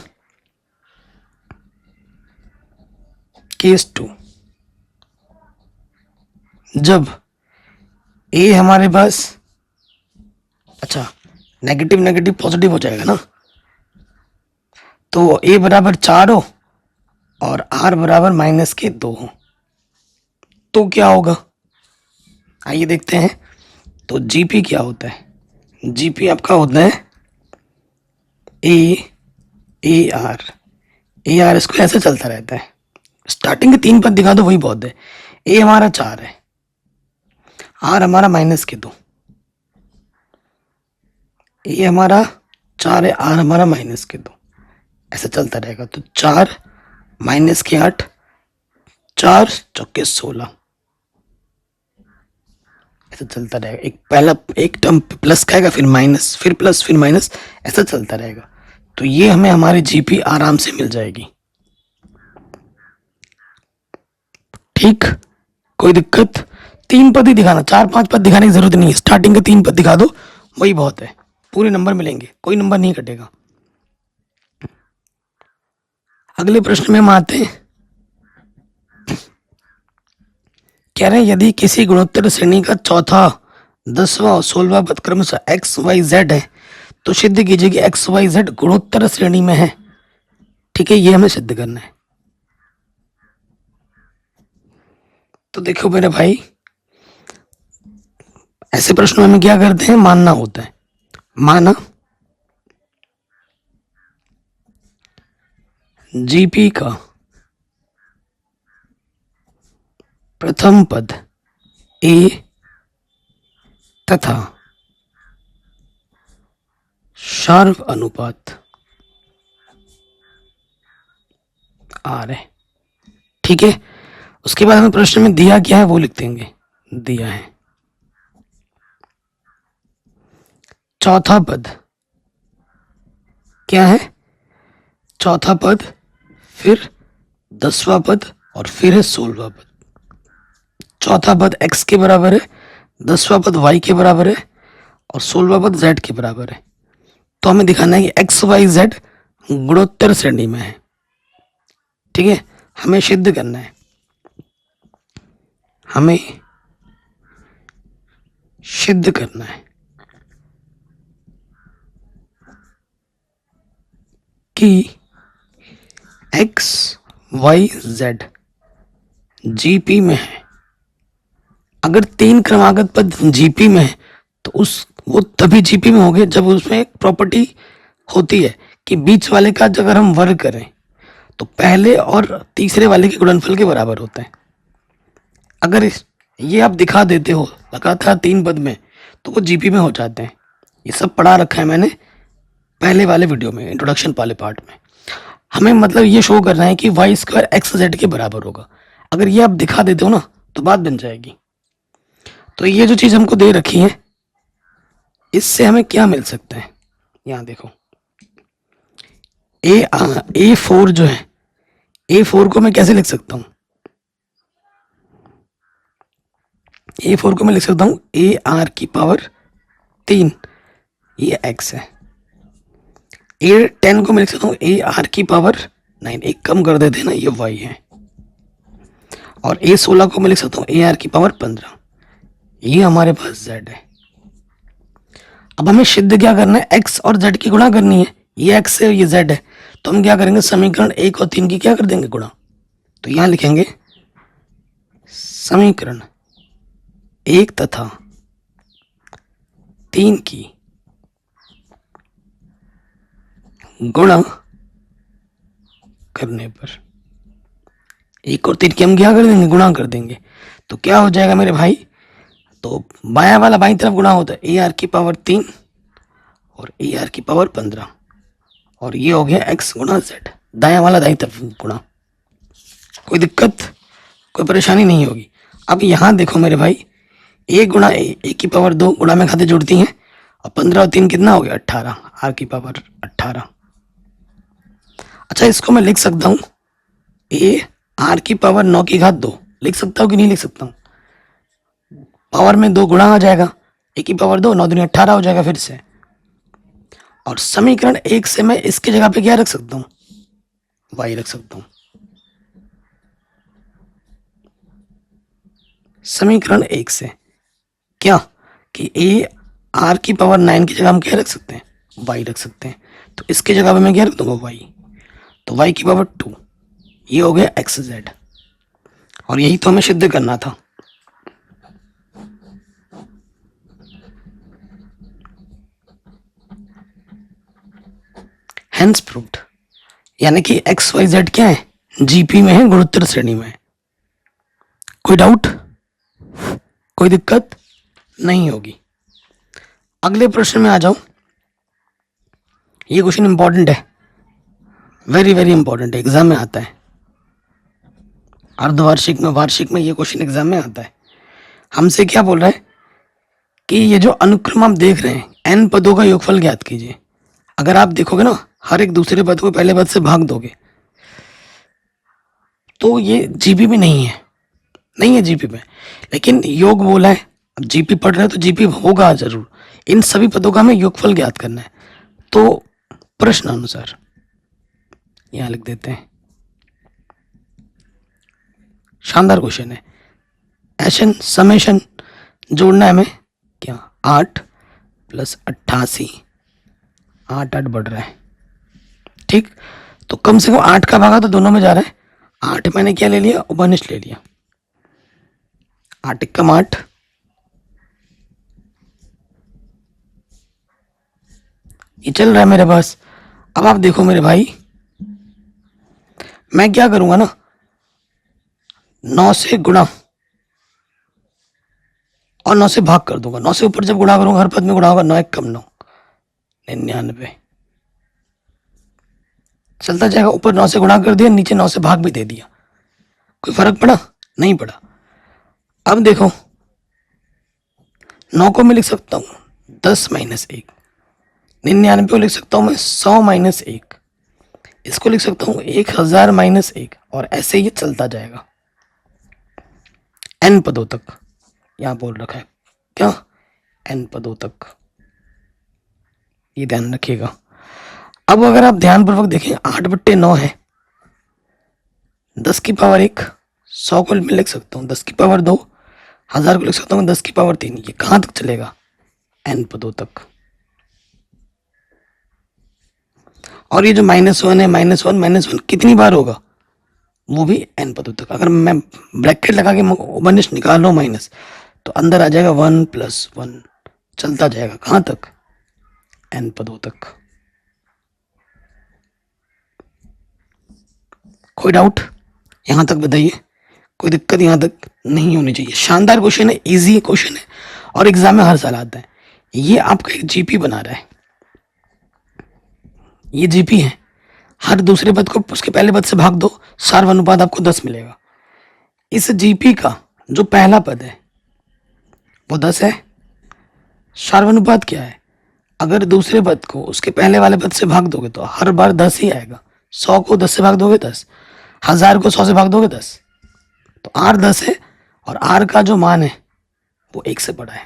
केस 2, जब ए हमारे पास, अच्छा नेगेटिव नेगेटिव पॉजिटिव हो जाएगा ना, तो ए बराबर 4 हो और आर बराबर -2 हो, तो क्या होगा, आइए देखते हैं। तो जीपी क्या होता है, जीपी आपका होता है ए आर इसको ऐसे चलता रहता है। स्टार्टिंग के 3 पद दिखा दो वही बहुत है। ए हमारा 4 है, आर हमारा -2, ए हमारा 4 है, आर हमारा -2, ऐसा चलता रहेगा। तो 4 -8, 4 चौके 16, ऐसा चलता रहेगा। एक पहला एक टर्म प्लस का आएगा, फिर माइनस, फिर प्लस, फिर माइनस, ऐसा चलता रहेगा। तो ये हमें हमारी जीपी आराम से मिल जाएगी, ठीक, कोई दिक्कत। 3 पद ही दिखाना, 4-5 पद दिखाने की जरूरत नहीं है, स्टार्टिंग के 3 पद दिखा दो वही बहुत है, पूरे नंबर मिलेंगे, कोई नंबर नहीं कटेगा। अगले प्रश्न में हम आते हैं, कह रहे हैं यदि किसी गुणोत्तर श्रेणी का चौथा, 10वां और 16वां पद क्रमशः एक्स वाई जेड है तो सिद्ध कीजिए कि एक्स वाई जेड गुणोत्तर श्रेणी में है, ठीक है, ये हमें सिद्ध करना है। तो देखो मेरे भाई, ऐसे प्रश्नों में क्या करते हैं, मानना होता है, माना जीपी का प्रथम पद ए तथा शार्व अनुपात आर है, ठीक है। उसके बाद हमें प्रश्न में दिया क्या है वो लिख देंगे, दिया है चौथा पद, क्या है, चौथा पद, फिर 10वां पद और फिर है 16वां पद। चौथा पद x के बराबर है, 10वां पद y के बराबर है और 16वां पद z के बराबर है। तो हमें दिखाना है कि x y z गुणोत्तर श्रेणी में है, ठीक है, हमें सिद्ध करना है, हमें सिद्ध करना है कि x y z जीपी में है। अगर 3 क्रमागत पद जीपी में है तो वो तभी जीपी में होंगे जब उसमें एक प्रॉपर्टी होती है कि बीच वाले का अगर हम वर्ग करें तो पहले और तीसरे वाले के गुणनफल के बराबर होता है। अगर ये आप दिखा देते हो लगातार 3 पद में तो वो जीपी में हो जाते हैं। ये सब पढ़ा रखा है मैंने पहले वाले वीडियो में, इंट्रोडक्शन वाले पार्ट में। हमें मतलब ये शो करना है कि वाई स्क्वायर एक्स जेड के बराबर होगा। अगर ये आप दिखा देते हो ना तो बात बन जाएगी। तो ये जो चीज हमको दे रखी है इससे हमें क्या मिल सकता है, यहाँ देखो A4 जो है, A4 को मैं कैसे लिख सकता हूँ, A4 को मैं लिख सकता हूँ AR की पावर 3, ये x है। A10 को मैं लिख सकता हूँ AR की पावर 9, एक कम कर देते हैं ना, ये y है। और A16 को मैं लिख सकता हूँ AR की पावर 15, ये हमारे पास z है। अब हमें सिद्ध क्या करना है, x और z की गुणा करनी है, ये x है ये z है। तो हम क्या करेंगे, समीकरण 1 और 3 की क्या कर देंगे, गुणा। तो यहां लिखेंगे समीकरण 1 तथा 3 की गुणा करने पर 1 और 3 की हम क्या कर देंगे, गुणा कर देंगे। तो क्या हो जाएगा मेरे भाई, तो बायां वाला बाईं तरफ गुणा होता है ए आर की पावर 3 और ए आर की पावर 15, और ये हो गया x गुणा z, दायां वाला दाईं तरफ गुणा। कोई दिक्कत, कोई परेशानी नहीं होगी। अब यहाँ देखो मेरे भाई, ए गुणा ए की पावर 2 गुणा में खाते जुड़ती हैं, और 15 और 3 कितना हो गया 18, आर की पावर 18। अच्छा, इसको मैं लिख सकता हूँ ए आर की पावर 9 की घात 2, लिख सकता हूँ कि नहीं लिख सकता हूँ? पावर में 2 गुणा आ जाएगा, ए की पावर 2, 9 दूनी 18 हो जाएगा फिर से। और समीकरण 1 से मैं इसकी जगह पे क्या रख सकता हूँ, y रख सकता हूँ। समीकरण 1 से क्या कि ए आर की पावर 9 की जगह हम क्या रख सकते हैं, y रख सकते हैं। तो इसकी जगह पे मैं क्या रख दूंगा, y। तो y की पावर 2, ये हो गया एक्स जेड, और यही तो हमें सिद्ध करना था। हेंस प्रूव्ड, यानी कि एक्स वाई जेड क्या है, जीपी में है, गुणोत्तर श्रेणी में है। कोई डाउट, कोई दिक्कत नहीं होगी। अगले प्रश्न में आ जाओ। ये क्वेश्चन इंपॉर्टेंट है, वेरी वेरी इंपॉर्टेंट है, एग्जाम में आता है। अर्धवार्षिक में, वार्षिक में ये क्वेश्चन एग्जाम में आता है। हमसे क्या बोल रहा है कि ये जो अनुक्रम आप देख रहे हैं, एन पदों का योगफल ज्ञात कीजिए। अगर आप देखोगे ना, हर एक दूसरे पद को पहले पद से भाग दोगे तो ये जीपी में नहीं है, नहीं है जीपी में, लेकिन योग बोला है। अब जीपी पढ़ रहे हैं तो जीपी होगा जरूर। इन सभी पदों का हमें योगफल ज्ञात करना है। तो प्रश्न अनुसार यहां लिख देते हैं, शानदार क्वेश्चन है। एशन समेशन जोड़ना है हमें, क्या 8 + 88, 8 8 बढ़ रहा है, ठीक। तो कम से कम 8 का भागा तो दोनों में जा रहा है। 8 मैंने क्या ले लिया, उपनिष्ठ ले लिया। 8 कम 8, ये चल रहा है मेरे पास। अब आप देखो मेरे भाई, मैं क्या करूंगा ना, 9 से गुणा और 9 से भाग कर दूंगा। 9 से ऊपर जब गुणा करूंगा, हर पद में गुणा होगा, 9 1 कम 9, 99 चलता जाएगा। ऊपर 9 से गुणा कर दिया, नीचे 9 से भाग भी दे दिया, कोई फर्क पड़ा नहीं पड़ा। अब देखो, 9 को मैं लिख सकता हूँ 10 - 1, 99 को लिख सकता हूँ मैं 100 - 1, इसको लिख सकता हूँ 1000 - 1, और ऐसे ही चलता जाएगा n पदों तक। यहां बोल रखा है क्या, n पदों तक, ये ध्यान रखिएगा। अब अगर आप ध्यानपूर्वक देखें, 8/9 है, 10 की पावर 1, 100 को मैं लिख सकता हूँ 10 की पावर 2, 1000 को लिख सकता हूँ 10 की पावर 3। ये कहां तक चलेगा, n पदों तक। और ये जो -1 है, -1 कितनी बार होगा, वो भी n पदों तक। अगर मैं ब्रैकेट लगा के उपनिष्ठ निकाल लो माइनस, तो अंदर आ जाएगा 1 + 1, चलता जाएगा कहां तक, n पदों तक। कोई डाउट यहां तक बताइए, कोई दिक्कत यहां तक नहीं होनी चाहिए। शानदार क्वेश्चन है, इजी क्वेश्चन है, और एग्जाम में हर साल आता है। ये आपका एक जीपी बना रहा है, ये जीपी है। हर दूसरे पद को उसके पहले पद से भाग दो, सार्वनुपात आपको 10 मिलेगा। इस जीपी का जो पहला पद है वो 10 है। सार्वनुपात क्या है, अगर दूसरे पद को उसके पहले वाले पद से भाग दोगे तो हर बार 10 ही आएगा। 100 को 10 से भाग दोगे 10, 1000 को 100 से भाग दोगे 10, तो r 10 है, और r का जो मान है वो 1 से बड़ा है,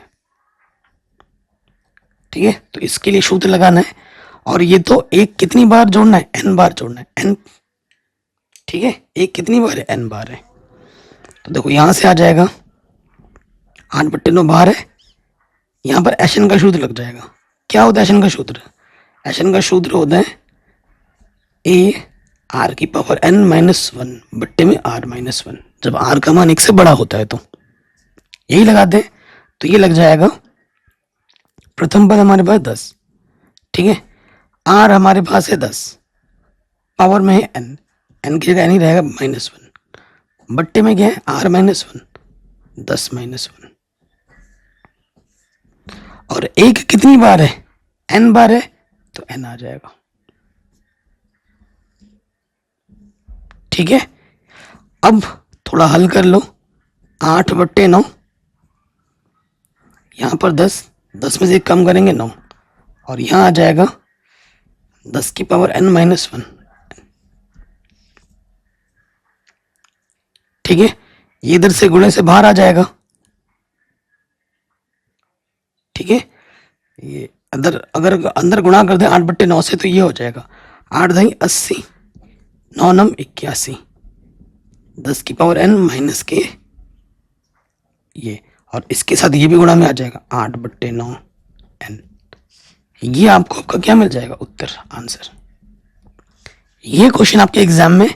ठीक है। तो इसके लिए सूत्र लगाना है, और ये तो एक कितनी बार जोड़ना है, n बार जोड़ना है, n, ठीक है। एक कितनी बार है, n बार है। तो देखो यहां से आ जाएगा 8/9 बाहर है, यहां पर एशन का सूत्र लग जाएगा। क्या होता है एशन का सूत्र, एशन का सूत्र होता है a r की पावर n - 1 बट्टे में r - 1, जब r का मान 1 से बड़ा होता है तो यही लगाते हैं। तो ये लग जाएगा, प्रथम पद हमारे पास 10, ठीक है, आर हमारे पास है 10, पावर में है एन, एन की जगह एन ही रहेगा -1, बट्टे में क्या है आर -1, 10 -1, और एक कितनी बार है, एन बार है, तो एन आ जाएगा। ठीक है, अब थोड़ा हल कर लो, 8/9, यहाँ पर 10, 10 में से एक कम करेंगे 9, और यहाँ आ जाएगा 10 की पावर n-1। ठीक है, ये इधर से गुणे से बाहर आ जाएगा। ठीक है, ये अगर अंदर गुणा कर दे 8/9 से, तो ये हो जाएगा 8×2 = 80, 9×9 = 81, 10 की पावर n-, ये, और इसके साथ ये भी गुणा में आ जाएगा 8/9 n। ये आपको आपका क्या मिल जाएगा, उत्तर, आंसर। ये क्वेश्चन आपके एग्जाम में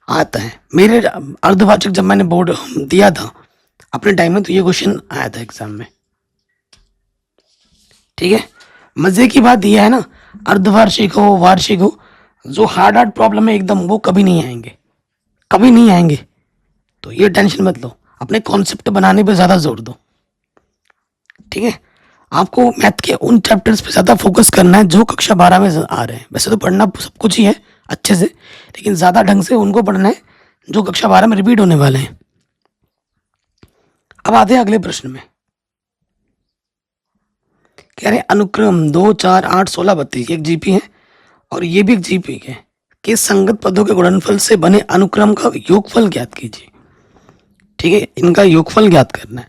आता है। मेरे अर्धवार्षिक जब मैंने बोर्ड दिया था अपने टाइम में, तो ये क्वेश्चन आया था एग्जाम में। ठीक है, मजे की बात यह है ना, अर्धवार्षिक हो वार्षिक हो, जो हार्ड प्रॉब्लम है एकदम, वो कभी नहीं आएंगे, कभी नहीं आएंगे। तो ये टेंशन मत लो, अपने कॉन्सेप्ट बनाने पे ज़्यादा जोर दो। ठीक है, आपको मैथ के उन चैप्टर्स पे ज़्यादा फोकस करना है जो कक्षा 12 में आ रहे हैं। वैसे तो पढ़ना सब कुछ ही है अच्छे से, लेकिन ज़्यादा ढंग से उनको पढ़ना है जो कक्षा 12 में रिपीट होने वाले हैं। अब आते हैं अगले प्रश्न में। कह रहे अनुक्रम 2, 4, 8, 16, 32 एक जीपी है और ये भी एक जीपी है कि संगत पदों के गुणनफल से बने अनुक्रम का योगफल ज्ञात कीजिए। ठीक है, इनका योगफल ज्ञात करना है।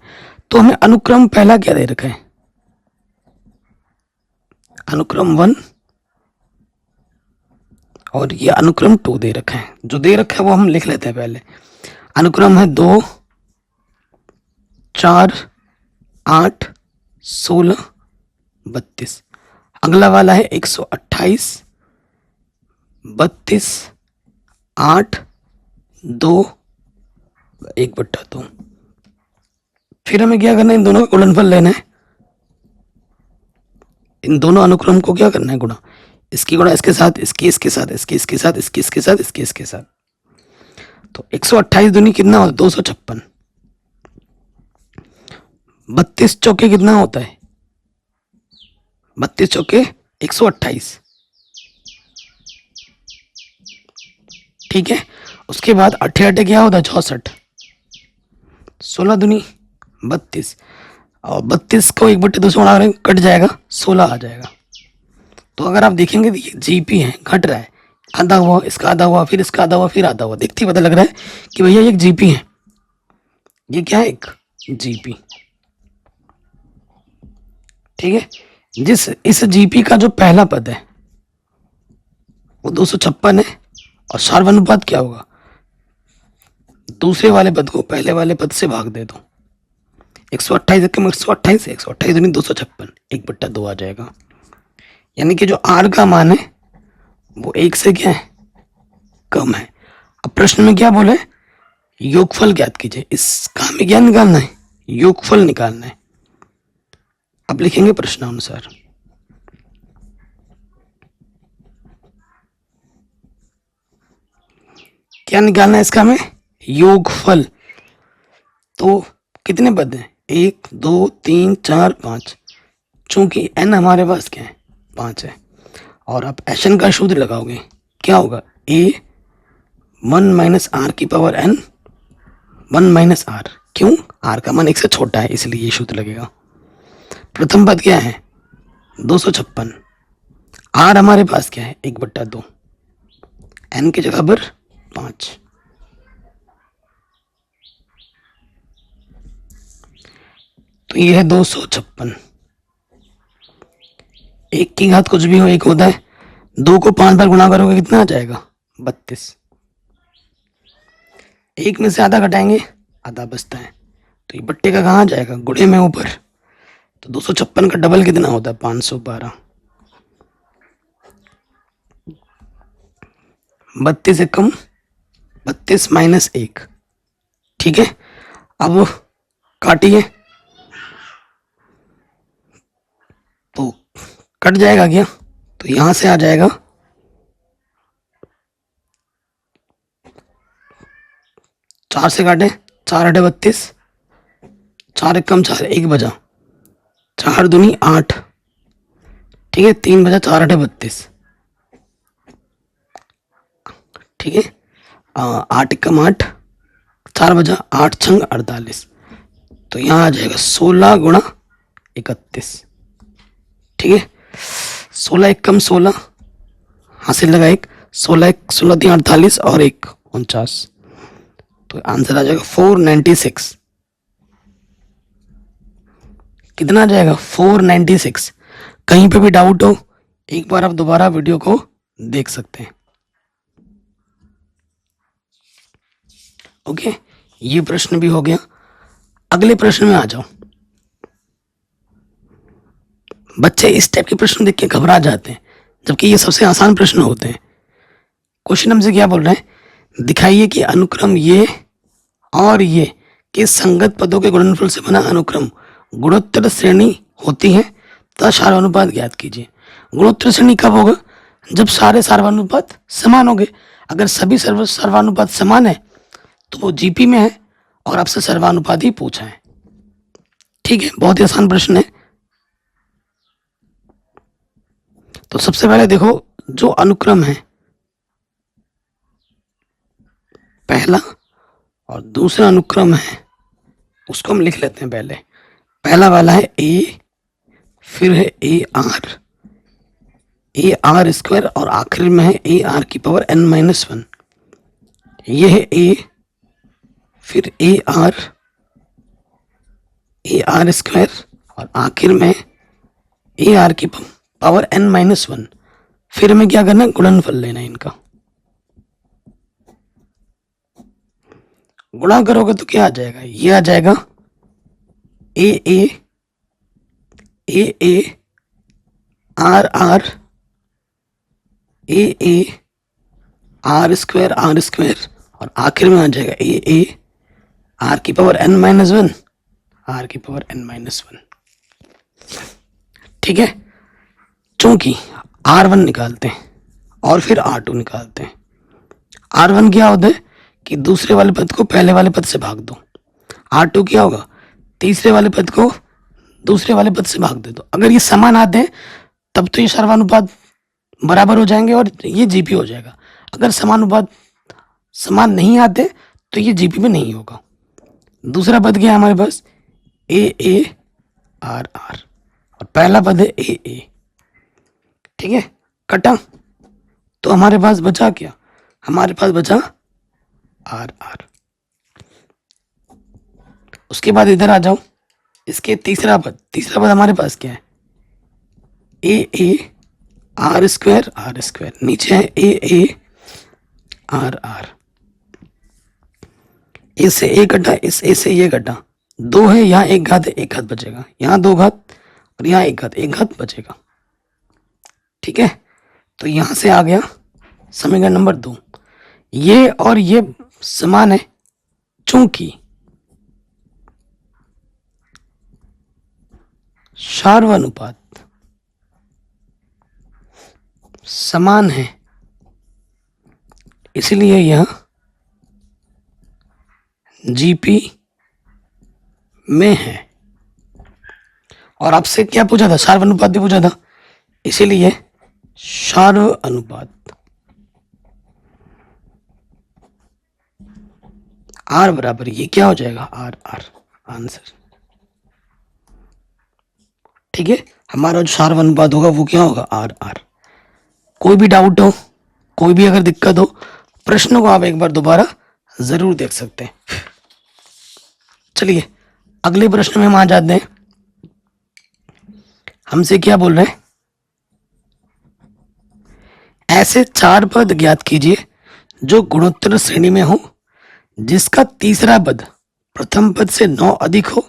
तो हमें अनुक्रम पहला क्या दे रखा है, अनुक्रम 1, और ये अनुक्रम 2 दे रखा है। जो दे रखा है वो हम लिख लेते हैं पहले। अनुक्रम है 2, 4, 8, 16, 32। अगला वाला है 128, 32, 8, 2, 1/2। फिर हमें क्या करना है, इन दोनों का गुणनफल लेना है। इन दोनों अनुक्रम को क्या करना है, गुणा, इसकी गुणा इसके साथ, इसकी इसके साथ, इसकी इसके साथ, इसकी इसके साथ, इसकी इसके साथ। तो 128 दूनी कितना होता है, 256। 32 चौके कितना होता है, 32 चौके 128। ठीक है, उसके बाद 8 क्या होता है, 64। 16 दूनी 32, और 32 को 1/2 से गुणा करें, कट जाएगा, 16 आ जाएगा। तो अगर आप देखेंगे तो ये जीपी है, घट रहा है, आधा हुआ, इसका आधा हुआ, फिर इसका आधा हुआ, फिर आधा हुआ, देखते ही पता लग रहा है कि भैया ये एक जीपी है। ये क्या है, एक जीपी। ठीक है, इस जीपी का जो पहला पद है वो 256 है, और सार्वनुपात क्या होगा, दूसरे वाले पद को पहले वाले पद से भाग दे दो। 128 128, 128 दूनी 256, 1/2 आ जाएगा। यानी कि जो आर का मान है वो 1 से क्या है, कम है। अब प्रश्न में क्या बोले, योगफल ज्ञात कीजिए। इसका हमें क्या निकालना है, योगफल निकालना है। अब लिखेंगे प्रश्नानुसार। क्या निकालना है इसका हमें, योगफल। तो कितने पद हैं, 1, 2, 3, 4, 5। चूंकि n हमारे पास क्या है, 5 है, और आप एशन का सूत्र लगाओगे, क्या होगा, a1 - r की पावर n 1 - r। क्यों, r का मान 1 से छोटा है इसलिए ये सूत्र लगेगा। प्रथम पद क्या है, 256, r हमारे पास क्या है, 1/2, n की जगह पर 5। तो ये है 256। 1 की घात कुछ भी हो, 1 होता है। 2 को 5 बार गुणा करोगे कितना आ जाएगा, 32। 1 में से आधा घटाएंगे, आधा बचता है, तो ये बट्टे का कहाँ जाएगा, गुणे में ऊपर। तो 256 का डबल कितना होता है, 512। 32 से कम, 32 - 1। ठीक है, अब काटिए तो कट जाएगा क्या, तो तो यहां से आ जाएगा 4 से काटे, 4 आठे 32, 4 एकम 4, 1 बजा, 4 दूनी 8, ठीक है, 3 बजा, 4 आठे 32, ठीक है, 8 एकम 8, 4 बजा, 8 छंग 48, तो यहाँ आ जाएगा 16 गुणा 31, ठीक है, 16 एकम 16, हासिल लगा एक, 16 3 48 और 1 49, तो आंसर आ जाएगा 496। कितना आ जाएगा 496। कहीं पे भी डाउट हो एक बार आप दोबारा वीडियो को देख सकते हैं। ओके, ये प्रश्न भी हो गया। अगले प्रश्न में आ जाओ। बच्चे इस टाइप के प्रश्न देख के घबरा जाते हैं, जबकि ये सबसे आसान प्रश्न होते हैं। क्वेश्चन हमसे क्या बोल रहे हैं, दिखाइए कि अनुक्रम ये और ये के संगत पदों के गुणनफल से बना अनुक्रम गुणोत्तर श्रेणी होती है तथा सार्वनुपात ज्ञात कीजिए। गुणोत्तर श्रेणी कब होगा, जब सारे सार्वनुपात समान होंगे। अगर सभी सर्वानुपात समान है तो वो जीपी में है और आपसे सर्वानुपात ही पूछा है। ठीक है, बहुत ही आसान प्रश्न है। तो सबसे पहले देखो, जो अनुक्रम है पहला और दूसरा अनुक्रम है उसको हम लिख लेते हैं। पहला वाला है ए, फिर है ए आर स्क्वायर और आखिर में है ए आर की पावर n माइनस 1। ये है ए, फिर ए आर स्क्वायर और आखिर में ए आर की पावर n माइनस 1। फिर हमें क्या करना है, गुणनफल लेना है इनका। गुणा करोगे तो क्या आ जाएगा, ये आ जाएगा ए आर आर स्क्वायर और आखिर में आ जाएगा ए आर की पावर n माइनस 1, ठीक है। चूंकि R1 निकालते हैं और फिर R2 निकालते हैं। R1 क्या होता है कि दूसरे वाले पद को पहले वाले पद से भाग दो। R2 क्या होगा, तीसरे वाले पद को दूसरे वाले पद से भाग दे दो। अगर ये समान आते हैं तब तो ये सर्वानुपात बराबर हो जाएंगे और ये जीपी हो जाएगा। अगर समानुपात समान नहीं आते तो ये जीपी में नहीं होगा। दूसरा पद क्या है हमारे पास, ए आर और पहला पद है ए, ठीक है। कटा तो हमारे पास बचा क्या, हमारे पास बचा आर। उसके बाद इधर आ जाओ, इसके तीसरा पद हमारे पास क्या है, ए आर स्क्वायर नीचे है ए आर। ए से ए घटा, इस ए से ये घटा, 2 है, यहाँ एक घात है, एक घात बचेगा, यहाँ 2 घात और यहाँ एक घात बचेगा, ठीक है। तो यहां से आ गया समीकरण नंबर 2। ये और ये समान है, चूंकि सार्वनुपात समान है इसलिए यह जीपी में है। और आपसे क्या पूछा था, सार्वनुपात भी पूछा था, इसीलिए सार्वनुपात आर बराबर ये क्या हो जाएगा, आर आंसर, ठीक है। हमारा जो सार्वनुपात होगा वो क्या होगा, आर। कोई भी डाउट हो, कोई भी अगर दिक्कत हो, प्रश्नों को आप एक बार दोबारा जरूर देख सकते हैं। चलिए अगले प्रश्न में हम आ जाते हैं। हमसे क्या बोल रहे हैं, ऐसे 4 पद ज्ञात कीजिए जो गुणोत्तर श्रेणी में हो, जिसका तीसरा पद प्रथम पद से 9 अधिक हो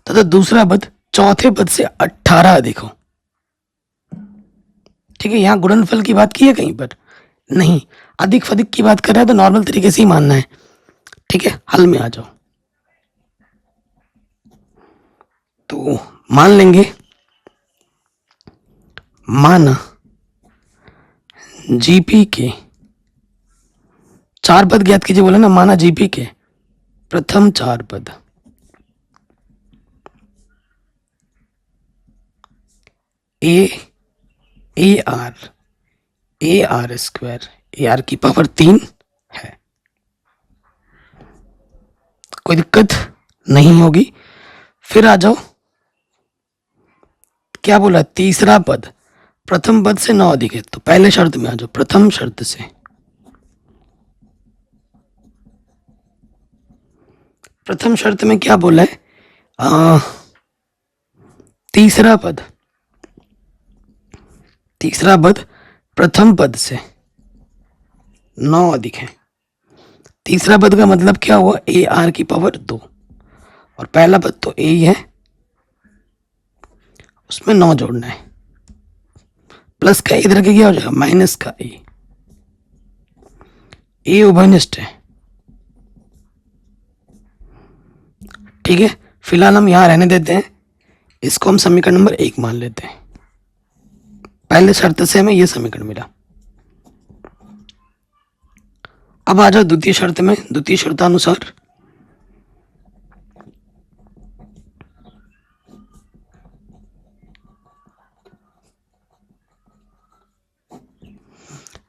तथा दूसरा पद चौथे पद से 18 अधिक हो। ठीक है, यहां गुणनफल की बात की है कहीं पर नहीं, अधिक फधिक की बात कर रहे हैं तो नॉर्मल तरीके से ही मानना है। ठीक है, हल में आ जाओ। तो मान लेंगे, माना जीपी के 4 पद ज्ञात कीजिए बोले ना, माना जीपी के प्रथम 4 पद a are square A r की पावर 3 है। कोई दिक्कत नहीं होगी। फिर आ जाओ, क्या बोला, तीसरा पद प्रथम पद से 9 अधिक है, तो पहले शर्त में आ जाओ, प्रथम शर्त से। प्रथम शर्त में क्या बोला है, तीसरा पद प्रथम पद से 9 अधिक है। तीसरा पद का मतलब क्या हुआ, ए आर की पावर 2, और पहला पद तो ए ही है, उसमें 9 जोड़ना है। प्लस का इधर के क्या हो जाएगा, माइनस का ए उभयनिष्ठ है। ठीक है, फिलहाल हम यहां रहने देते हैं, इसको हम समीकरण नंबर 1 मान लेते हैं। पहले शर्त से हमें यह समीकरण मिला। अब आ जाओ द्वितीय शर्त में। द्वितीय शर्तानुसार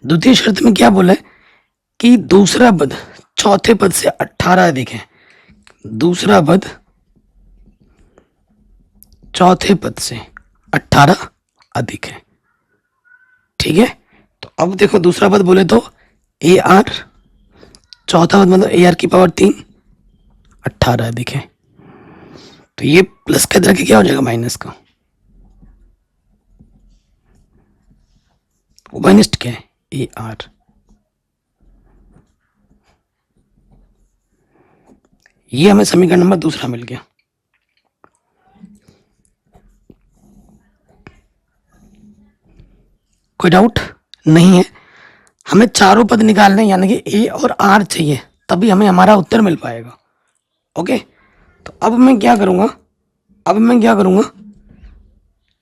द्वितीय शर्त में क्या बोला है कि दूसरा पद चौथे पद से 18 अधिक है। दूसरा पद चौथे पद से 18 अधिक है। ठीक है, तो अब देखो दूसरा पद बोले तो ए आर, चौथा पद मतलब ए आर की पावर 3, 18 अधिक है। तो ये प्लस के इधर के क्या हो जाएगा, माइनस का। उभयनिष्ठ क्या है, ए आर। ये हमें समीकरण नंबर दूसरा मिल गया। कोई डाउट नहीं है। हमें चारों पद निकालने, यानी कि ए और आर चाहिए, तभी हमें हमारा उत्तर मिल पाएगा। ओके, तो अब मैं क्या करूंगा,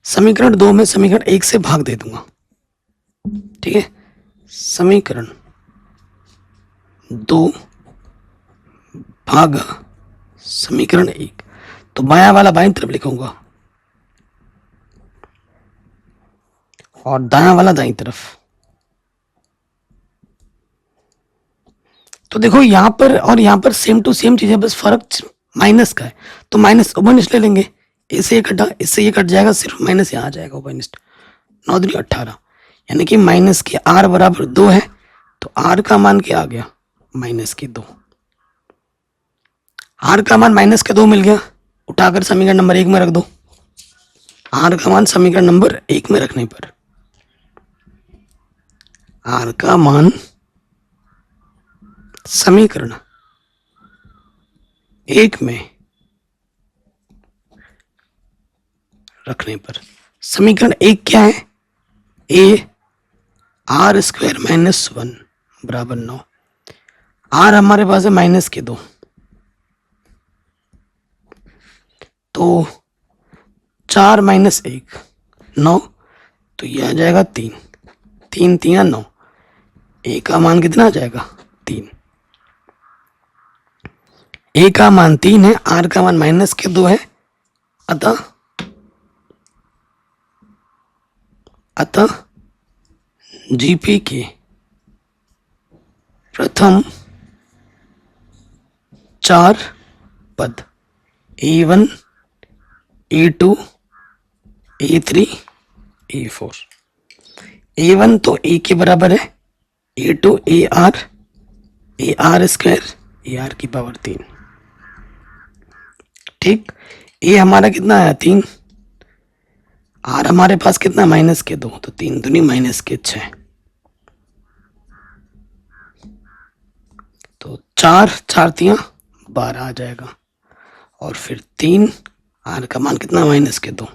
समीकरण 2 में समीकरण 1 से भाग दे दूंगा। ठीक है, समीकरण 2 भाग समीकरण 1, तो बायां वाला बाईं तरफ लिखूंगा और दायां वाला दाईं तरफ। तो देखो यहां पर और यहां पर सेम टू सेम चीज है, बस फर्क माइनस का है, तो माइनस उभयनिष्ठ ले लेंगे। इससे ये कटा, इससे ये कट जाएगा, सिर्फ माइनस यहाँ आ जाएगा उभयनिष्ठ। 9 दूनी 18, यानी कि माइनस के आर बराबर 2 है, तो आर का मान क्या आ गया, माइनस के 2। आर का मान माइनस के 2 मिल गया, उठाकर समीकरण नंबर 1 में रख दो। आर का मान समीकरण नंबर 1 में रखने पर आर का मान समीकरण 1 में रखने पर समीकरण 1 क्या है, ए आर स्क्वायर माइनस 1 बराबर 9। आर हमारे पास है माइनस के 2, तो 4 माइनस 1 9, तो ये आ जाएगा 3, 3 3 9। ए का मान कितना आ जाएगा, 3। ए का मान 3 है, आर का मान माइनस के 2 है, अतः जीपी के प्रथम 4 पद A1 A2 A3 A4, A1 तो A के बराबर है, A2 A R square A r की पावर 3। ठीक, ए हमारा कितना है, 3, आर हमारे पास कितना, माइनस के 2, तो 3 दूनी माइनस के 6, तो 4 4 3 12 आ जाएगा, और फिर 3, आर का मान कितना, माइनस के 2,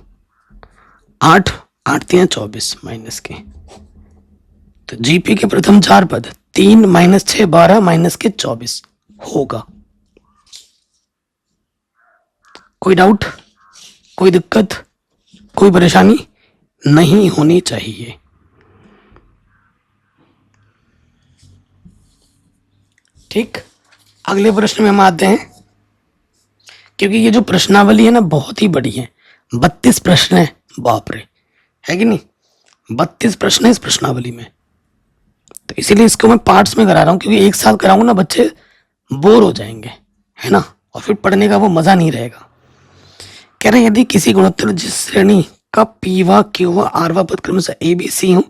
8 8 3 24 माइनस के। तो जीपी के प्रथम 4 पद 3 माइनस 6 12 माइनस के 24 होगा। कोई डाउट, कोई दिक्कत, कोई परेशानी नहीं होनी चाहिए। ठीक, अगले प्रश्न में हम आते हैं। क्योंकि ये जो प्रश्नावली है ना बहुत ही बड़ी है, 32 प्रश्न है, बाप रे, है कि नहीं, 32 प्रश्न है इस प्रश्नावली में। तो इसीलिए इसको मैं पार्ट्स में करा रहा हूँ, क्योंकि एक साथ कराऊंगा ना बच्चे बोर हो जाएंगे, है ना, और फिर पढ़ने का वो मजा नहीं रहेगा। कह रहे हैं यदि किसी गुणोत्तर जिस श्रेणी का पी व क्यू व आर व पद क्रम से ए बी सी हो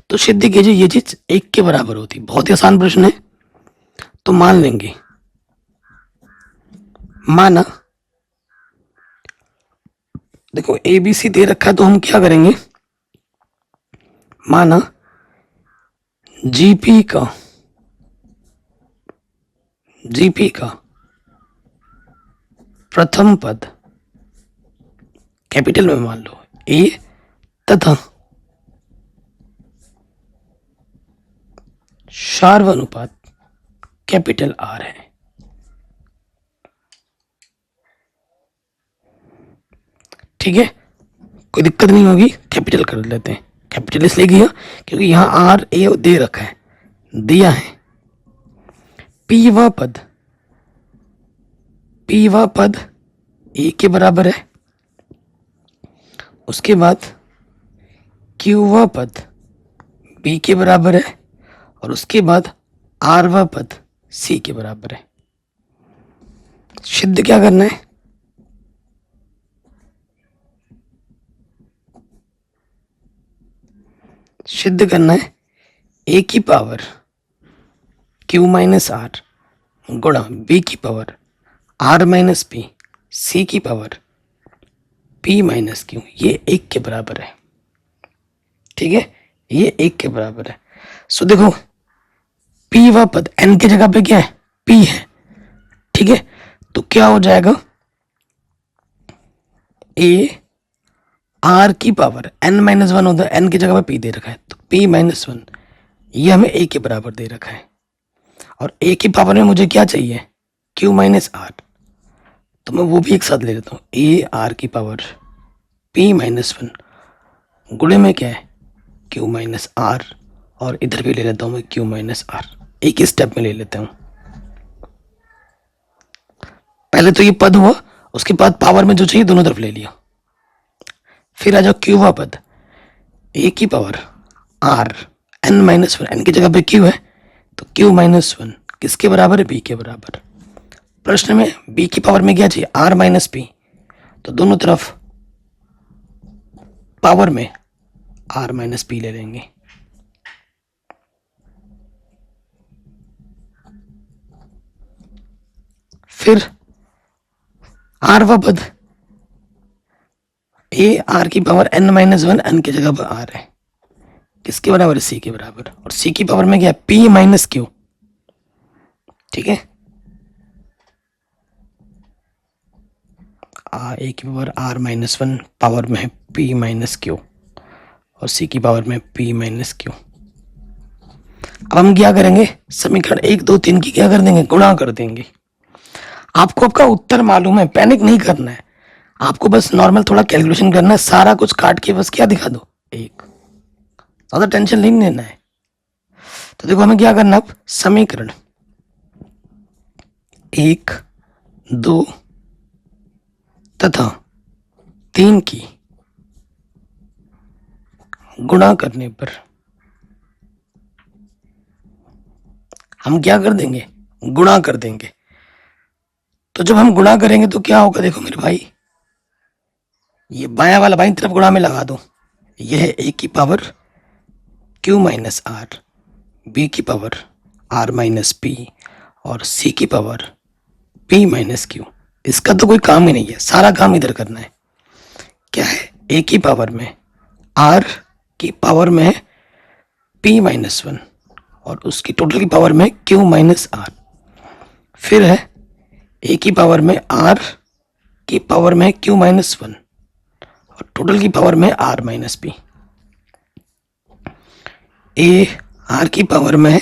तो सिद्ध कीजिए ये चीज एक के बराबर होती। बहुत ही आसान प्रश्न है, तो मान लेंगे, माना देखो ए बी सी दे रखा है, तो हम क्या करेंगे, माना जीपी का प्रथम पद कैपिटल में मान लो ए तथा सार्वनुपात कैपिटल आर है। ठीक है, कोई दिक्कत नहीं होगी, कैपिटल कर लेते हैं। कैपिटल इसलिए किया क्योंकि यहां आर ए दे रखा है, दिया है। पी व पद ए के बराबर है, उसके बाद क्यू व पद बी के बराबर है, और उसके बाद आर व पद सी के बराबर है। सिद्ध क्या करना है, सिद्ध करना है ए की पावर क्यू माइनस आर गुणा बी की power are minus p c की पावर पी माइनस क्यू, ये एक के बराबर है। ठीक है, ये एक के बराबर है। सो देखो पी व पद एन की जगह पे क्या है, पी है। ठीक है, तो क्या हो जाएगा, ए आर की पावर एन माइनस वन होता है, एन की जगह पे पी दे रखा है, तो पी माइनस वन ये हमें ए के बराबर दे रखा है। और ए की पावर में मुझे क्या चाहिए, क्यू माइनस आर, तो मैं वो भी एक साथ ले लेता हूँ, ए आर की पावर पी माइनस वन गुणे में क्या है, क्यू माइनस आर, और इधर भी ले लेता हूँ मैं क्यू माइनस आर, एक ही स्टेप में ले लेता हूँ। पहले तो ये पद हुआ, उसके बाद पावर में जो चाहिए दोनों तरफ ले लिया। फिर आ जाओ क्यू व पद, ए की power r n minus one, n की जगह पे क्यू है, तो क्यू माइनस वन किसके बराबर है, बी के बराबर। प्रश्न में बी की पावर में क्या चाहिए, आर माइनस पी, तो दोनों तरफ पावर में आर माइनस पी ले लेंगे। फिर आर व पद ए आर की power n minus one, n की जगह पर आर है, किसके बराबर है, सी के बराबर, और सी की पावर में क्या है, पी माइनस क्यू। ठीक है, ए की power are minus one power में है पी माइनस क्यू, और सी की पावर में पी माइनस क्यू। अब हम क्या करेंगे, समीकरण 1 2 3 की क्या कर देंगे, गुणा कर देंगे। आपको आपका उत्तर मालूम है, पैनिक नहीं करना है, आपको बस नॉर्मल थोड़ा कैलकुलेशन करना है, सारा कुछ काट के बस क्या दिखा दो, एक, ज्यादा टेंशन नहीं लेना है। तो देखो हमें क्या करना, अब समीकरण 1 2 तथा 3 की गुणा करने पर हम क्या कर देंगे, गुणा कर देंगे। तो जब हम गुणा करेंगे तो क्या होगा, देखो मेरे भाई, ये बायां वाला बाईं तरफ गुणा में लगा दो, यह है ए की power Q minus R, B की पावर आर माइनस पी, और सी की पावर पी माइनस क्यू। इसका तो कोई काम ही नहीं है, सारा काम इधर करना है। क्या है, ए की पावर में आर की पावर में है पी माइनस वन, और उसकी टोटल की पावर में क्यू माइनस आर। फिर है ए की पावर में आर की पावर में क्यू माइनस वन, और टोटल की पावर में r minus p. A r की पावर में है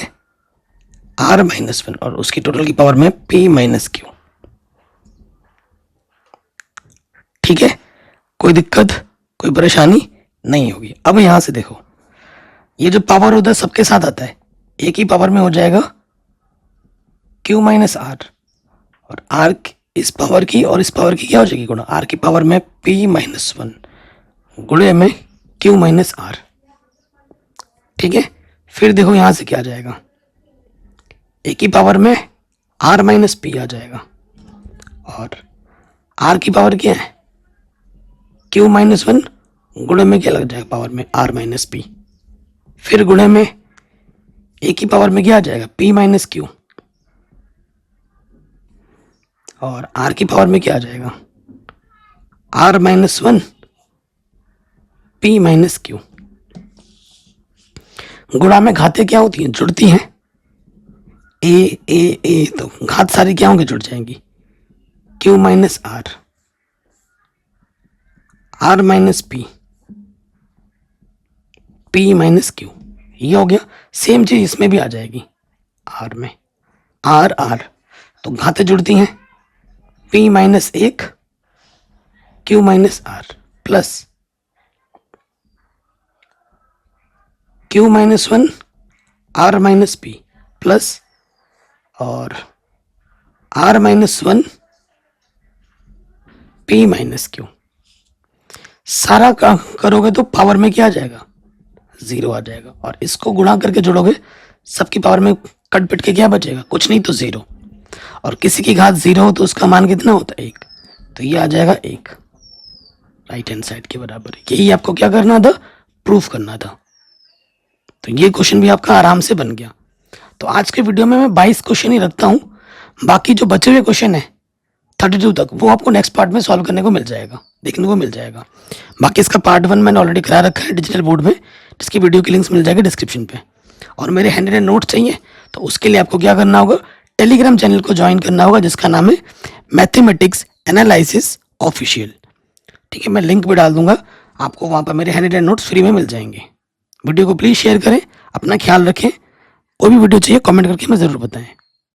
आर माइनस वन, और उसकी टोटल की पावर में पी माइनस क्यू। ठीक है, कोई दिक्कत कोई परेशानी नहीं होगी। अब यहां से देखो, ये जो पावर होता है सबके साथ आता है, ए की पावर में हो जाएगा क्यू माइनस आर, और आर इस पावर की और इस पावर की क्या हो जाएगी गुणा, आर की पावर में पी माइनस वन गुणे में क्यू माइनस आर। ठीक है, फिर देखो यहां से क्या आ जाएगा, ए की पावर में आर माइनस पी आ जाएगा, और आर की पावर क्या है क्यू माइनस वन गुणे में क्या लग जाएगा पावर में आर माइनस पी, फिर गुणे में ए की पावर में क्या आ जाएगा पी माइनस क्यू, और आर की पावर में क्या आ जाएगा r minus one P minus q. गुणा में घातें क्या होती हैं, जुड़ती हैं, ए ए ए, तो घात सारी क्या होंगी, जुड़ जाएंगी, q minus r, r minus p, p minus q, ये हो गया। सेम चीज इसमें भी आ जाएगी, आर में आर आर, तो घातें जुड़ती हैं, पी माइनस एक Q minus R plus Q minus one R minus P plus और R minus one P minus Q. सारा काम करोगे तो पावर में क्या आ जाएगा, जीरो आ जाएगा, और इसको गुणा करके जोड़ोगे सबकी पावर में कट पिट के क्या बचेगा, कुछ नहीं तो जीरो, और किसी की घात जीरो हो तो उसका मान कितना होता है एक, तो ये आ जाएगा एक, राइट हैंड साइड के बराबर। यही आपको क्या करना था, प्रूफ करना था। तो ये क्वेश्चन भी आपका आराम से बन गया। तो आज के वीडियो में मैं 22 क्वेश्चन ही रखता हूँ, बाकी जो बचे हुए क्वेश्चन है 32 तक वो आपको नेक्स्ट पार्ट में सॉल्व करने को मिल जाएगा, देखने को मिल जाएगा। बाकी इसका पार्ट 1 मैंने ऑलरेडी करा रखा है डिजिटल बोर्ड में, जिसकी वीडियो की लिंक्स मिल जाएगी डिस्क्रिप्शन पे। और मेरे हैंड रिटन नोट्स चाहिए तो उसके लिए आपको क्या करना होगा, टेलीग्राम चैनल को ज्वाइन करना होगा जिसका नाम है मैथमेटिक्स एनालिसिस ऑफिशियल। ठीक है, मैं लिंक भी डाल दूंगा, आपको वहाँ पर मेरे हैंड रिटन नोट्स फ्री में मिल जाएंगे। वीडियो को प्लीज़ शेयर करें, अपना ख्याल रखें, कोई भी वीडियो चाहिए कमेंट करके हमें ज़रूर बताएं।